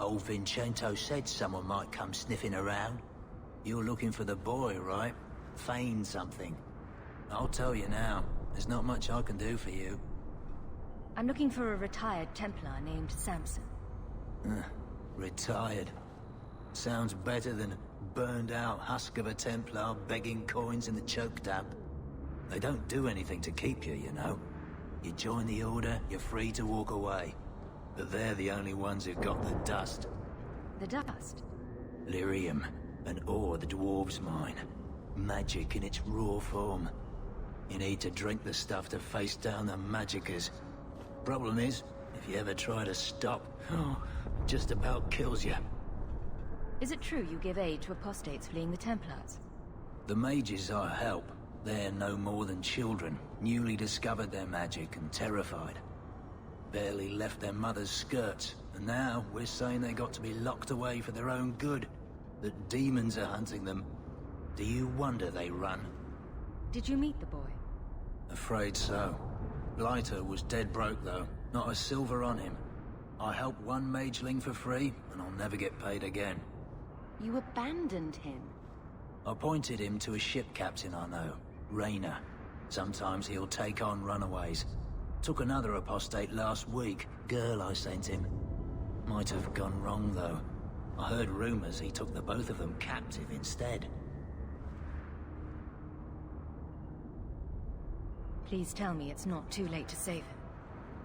Speaker 4: Old Vincento said someone might come sniffing around. You're looking for the boy, right? Feign something. I'll tell you now, there's not much I can do for you.
Speaker 3: I'm looking for a retired Templar named Samson.
Speaker 4: Retired. Sounds better than a burned-out husk of a Templar begging coins in the choke damp. They don't do anything to keep you, you know. You join the Order, you're free to walk away. But they're the only ones who've got the dust.
Speaker 3: The dust?
Speaker 4: Lyrium, an ore the dwarves mine. Magic in its raw form. You need to drink the stuff to face down the magicers. Problem is, if you ever try to stop, just about kills you.
Speaker 3: Is it true you give aid to apostates fleeing the Templars?
Speaker 4: The mages I help, they're no more than children, newly discovered their magic and terrified. Barely left their mother's skirts, and now we're saying they got to be locked away for their own good. That demons are hunting them. Do you wonder they run?
Speaker 3: Did you meet the boy?
Speaker 4: Afraid so. Blighter was dead broke though, not a silver on him. I helped one mageling for free, and I'll never get paid again.
Speaker 1: You abandoned him?
Speaker 4: I pointed him to a ship captain I know, Rayner. Sometimes he'll take on runaways. Took another apostate last week, girl I sent him. Might have gone wrong though. I heard rumors he took the both of them captive instead.
Speaker 3: Please tell me it's not too late to save him.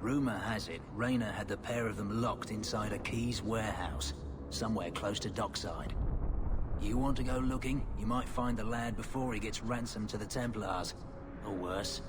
Speaker 4: Rumor has it, Rayner had the pair of them locked inside a Keys warehouse, somewhere close to dockside. You want to go looking? You might find the lad before he gets ransomed to the Templars. Or worse.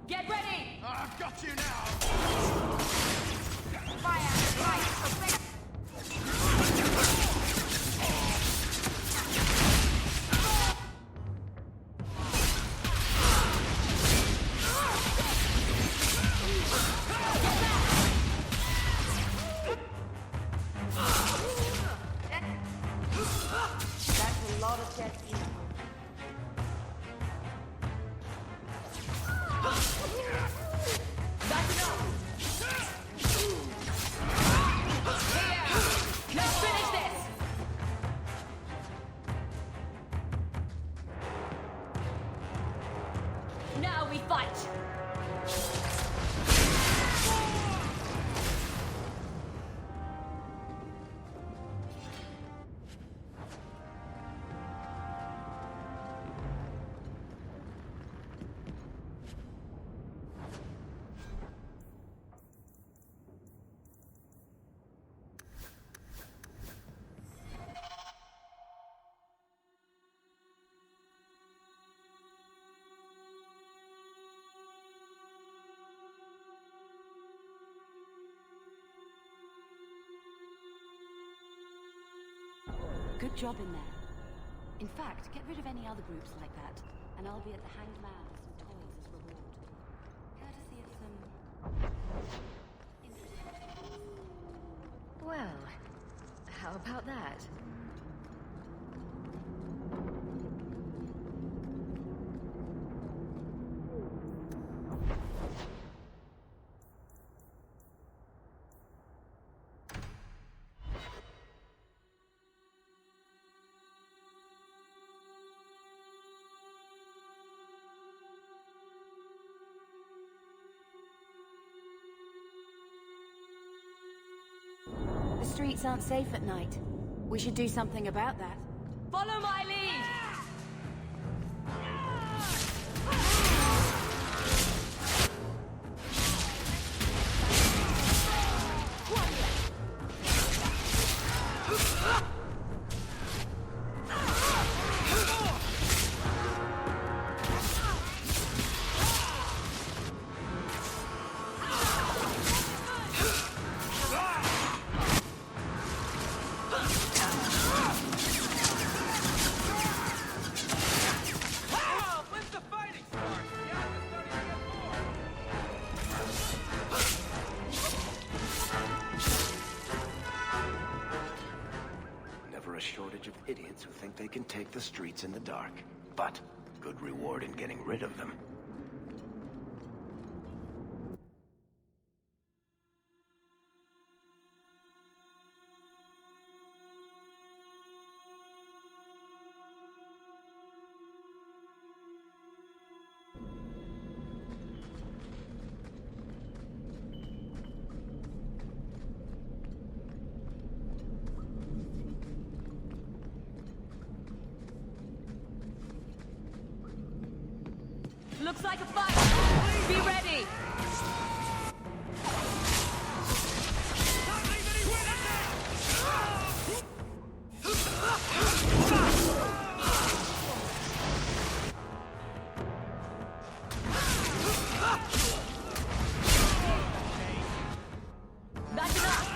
Speaker 6: Get ready!
Speaker 15: I've got you now!
Speaker 6: Fire! That's a lot of dead people. That's enough! Here! Let's finish this! Now we fight!
Speaker 1: Good job in there. In fact, get rid of any other groups like that, and I'll be at the Hanged Man with some toys as reward. Courtesy of some...
Speaker 3: Well, how about that?
Speaker 1: The streets aren't safe at night. We should do something about that.
Speaker 6: Follow my lead!
Speaker 5: shortage of idiots who think they can take the streets in the dark. But good reward in getting rid of them.
Speaker 6: Looks like a fight! Be ready! That's enough!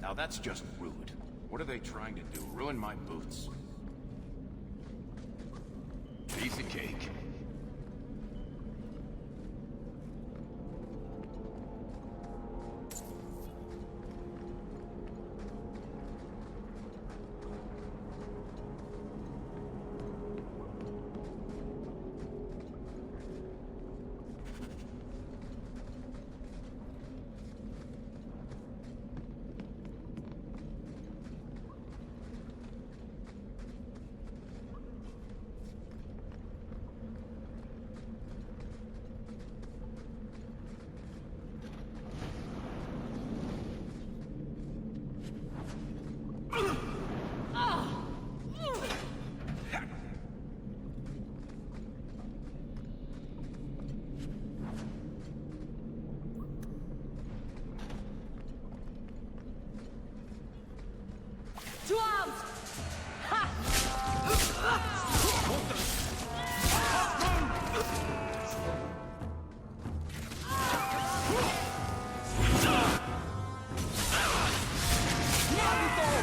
Speaker 5: Now that's just rude. What are they trying to do? Ruin my boots? Piece of cake.
Speaker 6: Two arms! Ha! Now you fall!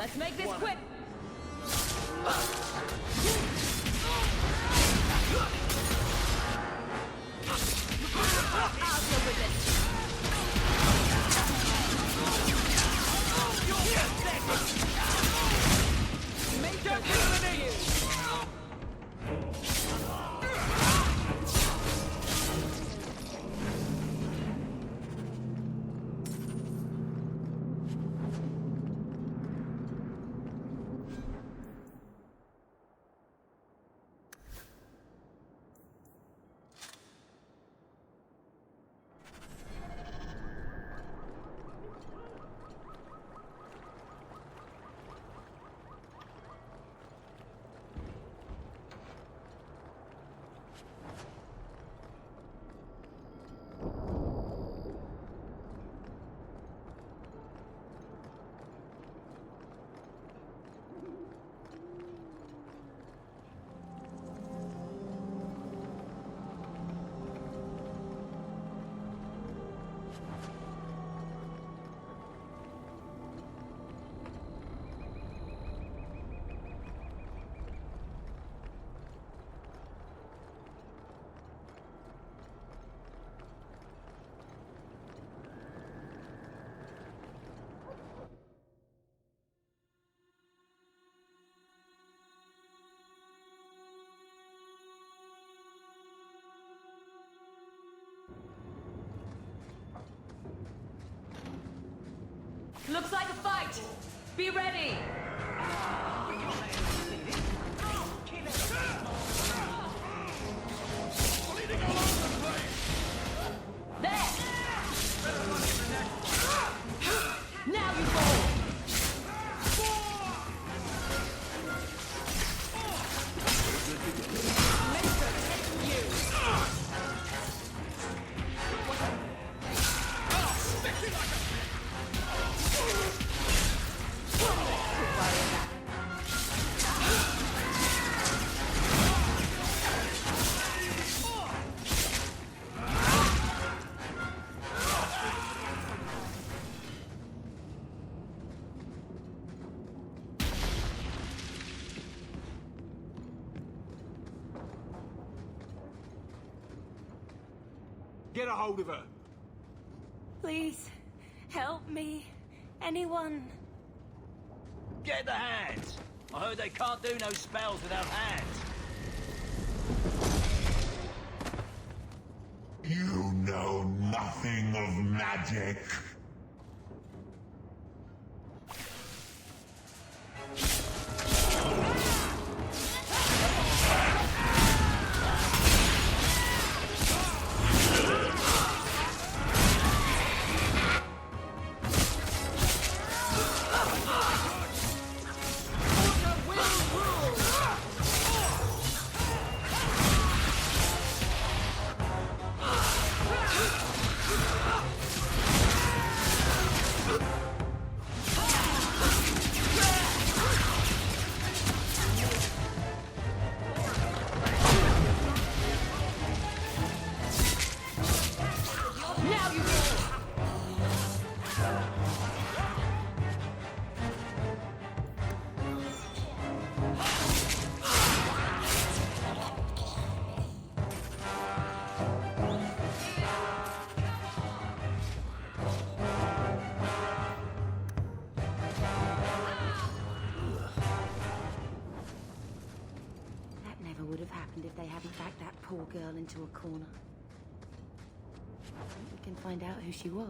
Speaker 6: Let's make this quick! I'll deal with this! Make your killing you! Looks like a fight! Be ready! There! Now you fall!
Speaker 7: Get a hold of her.
Speaker 18: Please, help me. Anyone.
Speaker 4: Get the hands! I heard they can't do no spells without hands.
Speaker 8: You know nothing of magic.
Speaker 1: Would have happened if they hadn't backed that poor girl into a corner. We can find out who she was.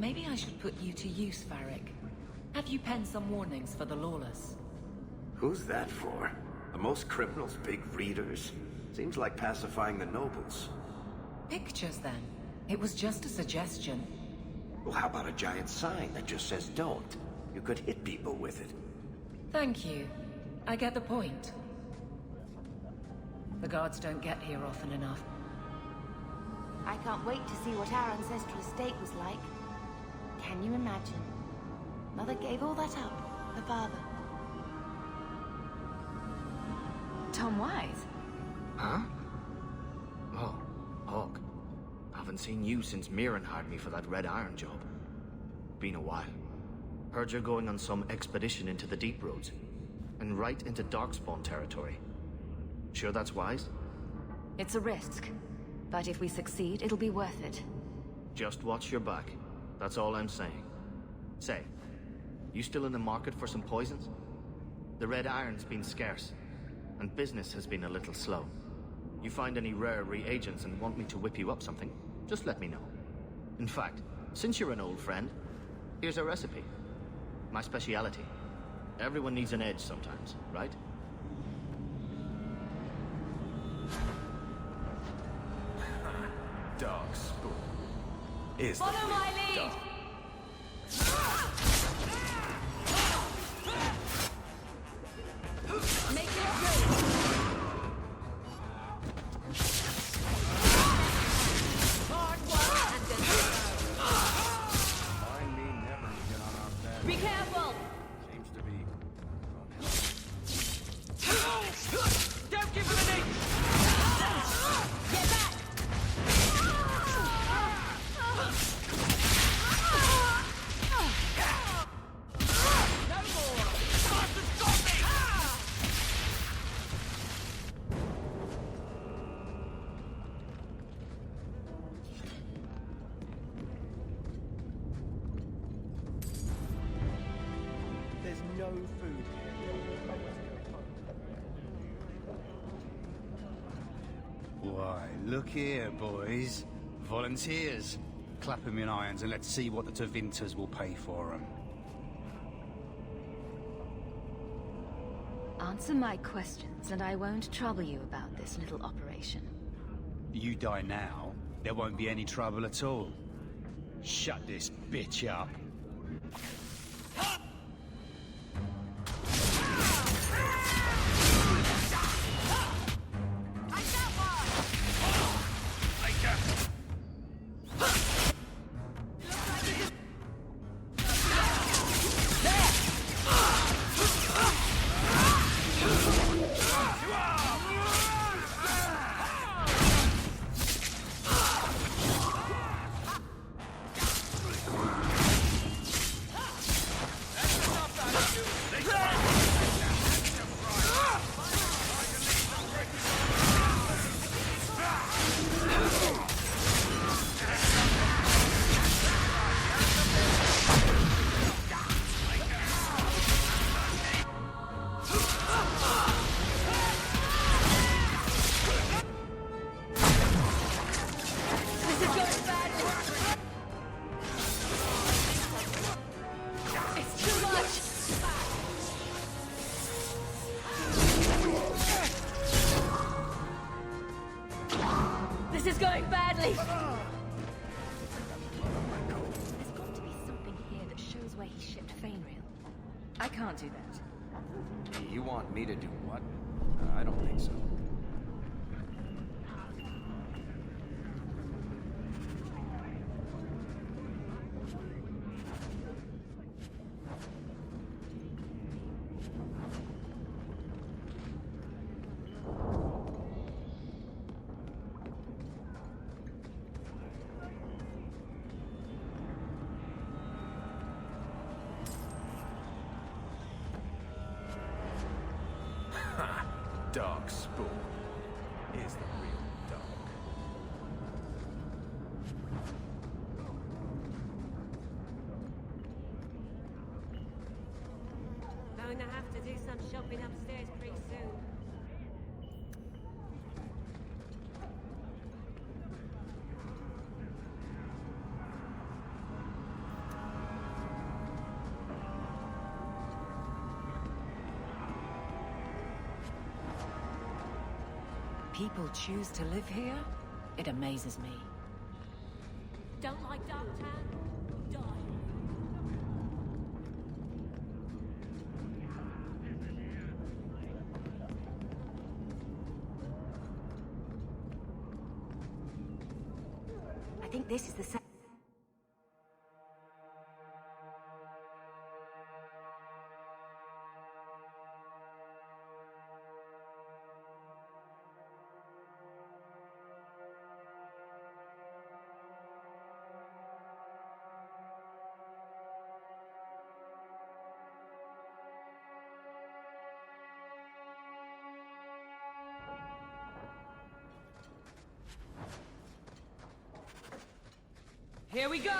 Speaker 9: Maybe I should put you to use, Varric. Have you penned some warnings for the lawless?
Speaker 5: Who's that for? Are most criminals big readers? Seems like pacifying the nobles.
Speaker 9: Pictures, then. It was just a suggestion.
Speaker 5: Well, how about a giant sign that just says don't? You could hit people with it.
Speaker 9: Thank you. I get the point. The guards don't get here often enough.
Speaker 16: I can't wait to see what our ancestral estate was like. Can you imagine? Mother gave all that up for father.
Speaker 3: Tom Wise?
Speaker 12: Huh? Oh, Hawk. Haven't seen you since Mirren hired me for that Red Iron job. Been a while. Heard you're going on some expedition into the deep roads. And right into Darkspawn territory. Sure that's wise?
Speaker 3: It's a risk. But if we succeed, it'll be worth it.
Speaker 12: Just watch your back. That's all I'm saying. Say, you still in the market for some poisons? The Red Iron's been scarce, and business has been a little slow. You find any rare reagents and want me to whip you up something, just let me know. In fact, since you're an old friend, here's a recipe. My speciality. Everyone needs an edge sometimes, right?
Speaker 5: Dark Spoon is
Speaker 6: Follow my lead! Make it good! Hard work and
Speaker 15: Mind me never to get on our bad.
Speaker 6: be careful!
Speaker 15: Seems to be
Speaker 6: Don't give him an inch! Get back! No more! Bastard's got me!
Speaker 20: There's no food
Speaker 7: Why, look here, boys. Volunteers. Clap 'em in irons and let's see what the Tevinters will pay for 'em.
Speaker 3: Answer my questions, and I won't trouble you about this little operation.
Speaker 7: You die now, there won't be any trouble at all. Shut this bitch up.
Speaker 3: This is going badly! There's got to be something here that shows where he shipped Fainrail. I can't do that.
Speaker 5: You want me to do what? I don't think so. Dark Spoon is the real dog.
Speaker 6: Going to have to do some shopping upstairs pretty soon.
Speaker 9: people choose to live here, it amazes me.
Speaker 6: Don't like downtown? Die.
Speaker 16: I think this is the same.
Speaker 6: Here we go!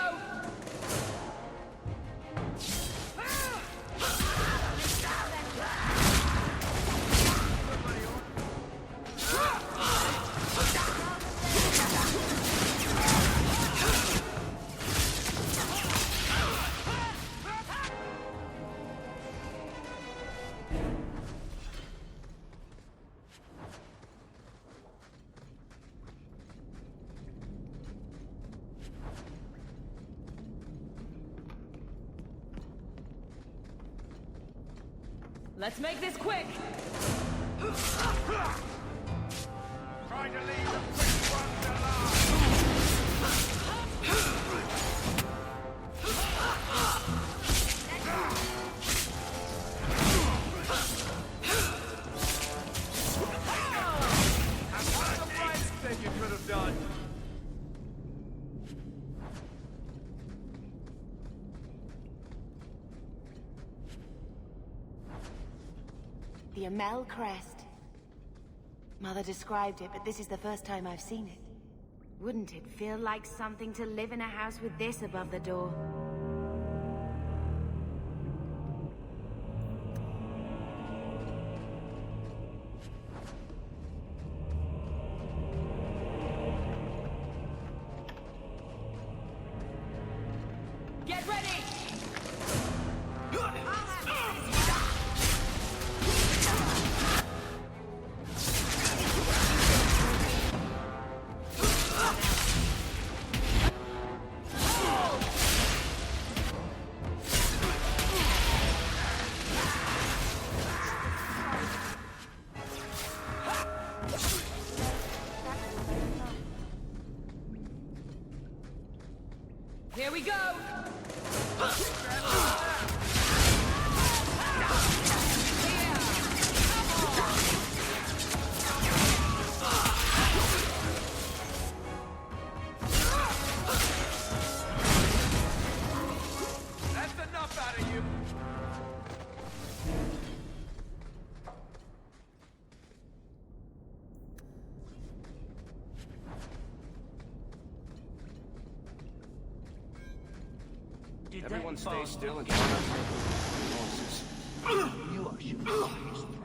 Speaker 6: Let's make this quick!
Speaker 15: Try to leave the quick ones alive! That's not the brightest thing you could have done!
Speaker 16: The Amel crest. Mother described it, but this is the first time I've seen it. Wouldn't it feel like something to live in a house with this above the door?
Speaker 6: Get ready! Here we go!
Speaker 15: That's enough out of you!
Speaker 5: Everyone stay still and try not to make noises.
Speaker 4: You are surprised.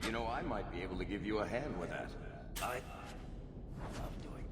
Speaker 5: You know, I might be able to give you a hand with that.
Speaker 4: I love doing.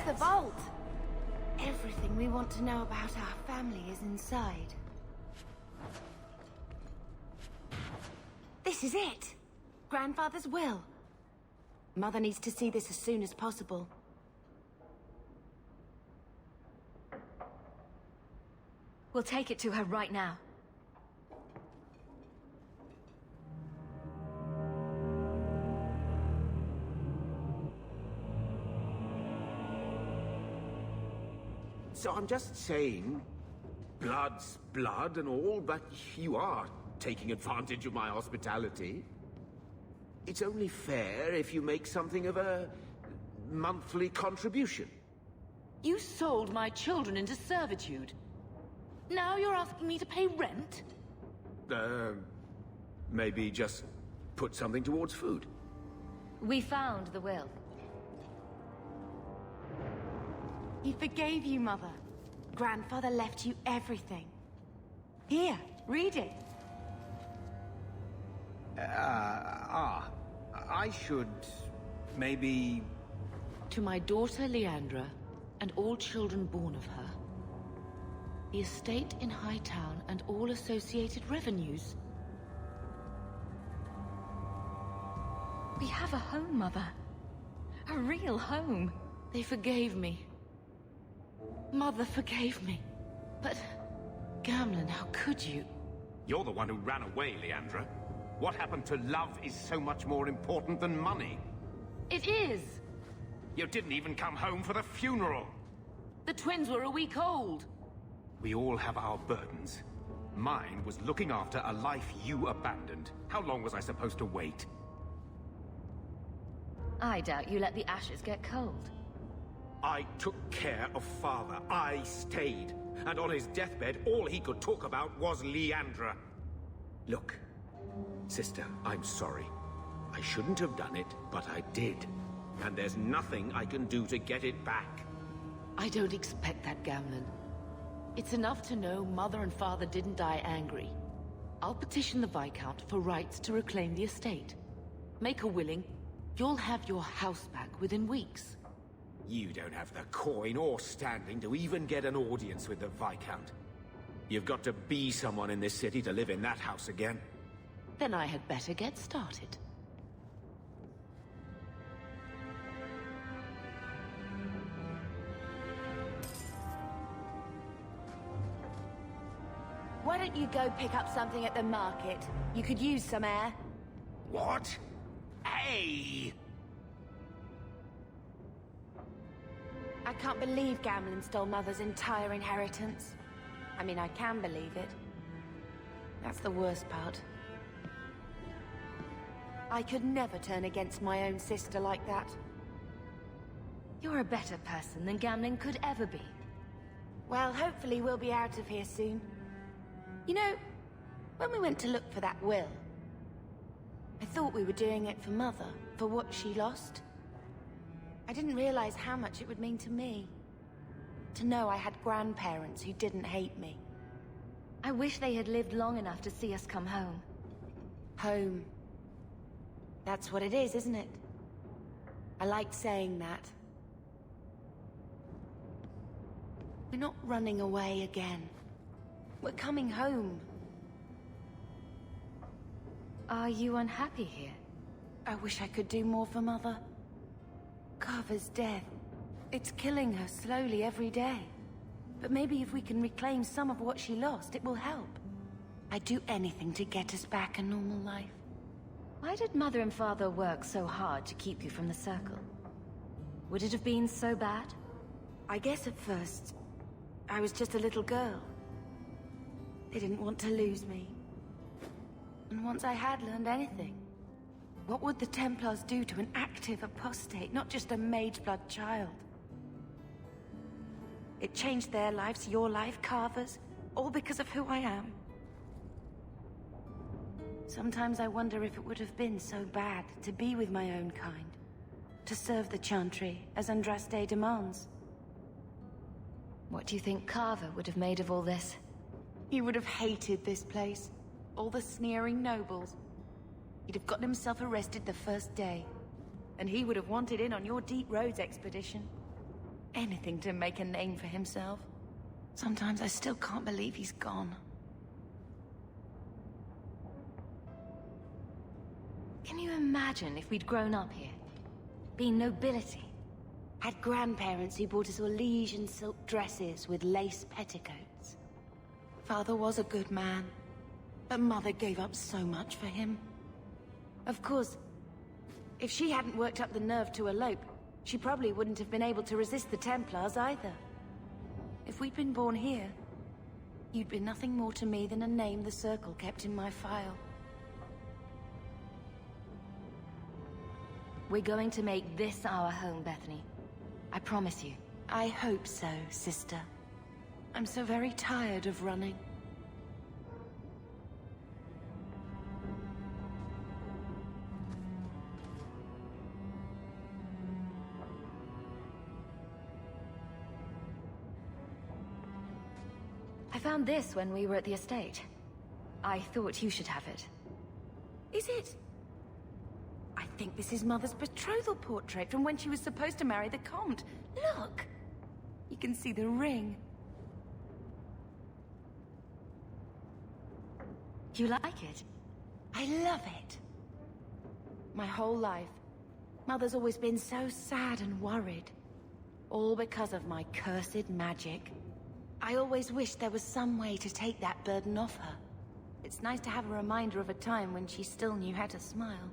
Speaker 16: the vault. Everything we want to know about our family is inside. This is it! Grandfather's will. Mother needs to see this as soon as possible.
Speaker 3: We'll take it to her right now.
Speaker 21: So I'm just saying, blood's blood and all, but you are taking advantage of my hospitality. It's only fair if you make something of a monthly contribution.
Speaker 6: You sold my children into servitude. Now you're asking me to pay rent?
Speaker 21: Maybe just put something towards food.
Speaker 3: We found the will.
Speaker 16: He forgave you, Mother. Grandfather left you everything. Here, read it.
Speaker 21: I should maybe...
Speaker 6: To my daughter Leandra, and all children born of her, the estate in Hightown and all associated revenues.
Speaker 3: We have a home, Mother. A real home.
Speaker 6: They forgave me. Mother forgave me. But, Gamlen, how could you?
Speaker 5: You're the one who ran away, Leandra. What happened to love is so much more important than money.
Speaker 6: It is!
Speaker 5: You didn't even come home for the funeral.
Speaker 6: The twins were a week old.
Speaker 5: We all have our burdens. Mine was looking after a life you abandoned. How long was I supposed to wait?
Speaker 3: I doubt you let the ashes get cold.
Speaker 21: I took care of Father. I stayed. And on his deathbed, all he could talk about was Leandra. Look, sister, I'm sorry. I shouldn't have done it, but I did. And there's nothing I can do to get it back.
Speaker 6: I don't expect that, Gamlen. It's enough to know Mother and Father didn't die angry. I'll petition the Viscount for rights to reclaim the estate. Make her willing, you'll have your house back within weeks.
Speaker 21: You don't have the coin or standing to even get an audience with the Viscount. You've got to be someone in this city to live in that house again.
Speaker 6: Then I had better get started.
Speaker 16: Why don't you go pick up something at the market? You could use some air.
Speaker 21: What? Hey!
Speaker 16: I can't believe Gamlen stole Mother's entire inheritance. I mean, I can believe it. That's the worst part. I could never turn against my own sister like that.
Speaker 3: You're a better person than Gamlen could ever be.
Speaker 16: Well, hopefully we'll be out of here soon. You know, when we went to look for that will, I thought we were doing it for Mother, for what she lost. I didn't realize how much it would mean to me. To know I had grandparents who didn't hate me.
Speaker 3: I wish they had lived long enough to see us come home.
Speaker 16: Home. That's what it is, isn't it? I like saying that. We're not running away again. We're coming home.
Speaker 3: Are you unhappy here?
Speaker 16: I wish I could do more for Mother. Carver's death. It's killing her slowly every day. But maybe if we can reclaim some of what she lost, it will help. I'd do anything to get us back a normal life.
Speaker 3: Why did Mother and Father work so hard to keep you from the Circle? Would it have been so bad?
Speaker 16: I guess at first, I was just a little girl. They didn't want to lose me. And once I had learned anything, what would the Templars do to an active apostate, not just a mageblood child? It changed their lives, your life, Carver's, all because of who I am. Sometimes I wonder if it would have been so bad to be with my own kind, to serve the Chantry as Andraste demands.
Speaker 3: What do you think Carver would have made of all this?
Speaker 16: He would have hated this place, all the sneering nobles. He'd have gotten himself arrested the first day, and he would have wanted in on your Deep Roads expedition. Anything to make a name for himself. Sometimes I still can't believe he's gone.
Speaker 3: Can you imagine if we'd grown up here? Been nobility? Had grandparents who bought us all liege and silk dresses with lace petticoats?
Speaker 16: Father was a good man, but Mother gave up so much for him. Of course, if she hadn't worked up the nerve to elope, she probably wouldn't have been able to resist the Templars either. If we'd been born here, you'd be nothing more to me than a name the Circle kept in my file.
Speaker 3: We're going to make this our home, Bethany. I promise you.
Speaker 16: I hope so, sister. I'm so very tired of running.
Speaker 3: I found this when we were at the estate. I thought you should have it.
Speaker 16: Is it? I think this is Mother's betrothal portrait from when she was supposed to marry the Comte. Look! You can see the ring.
Speaker 3: You like it?
Speaker 16: I love it. My whole life, Mother's always been so sad and worried. All because of my cursed magic. I always wished there was some way to take that burden off her. It's nice to have a reminder of a time when she still knew how to smile.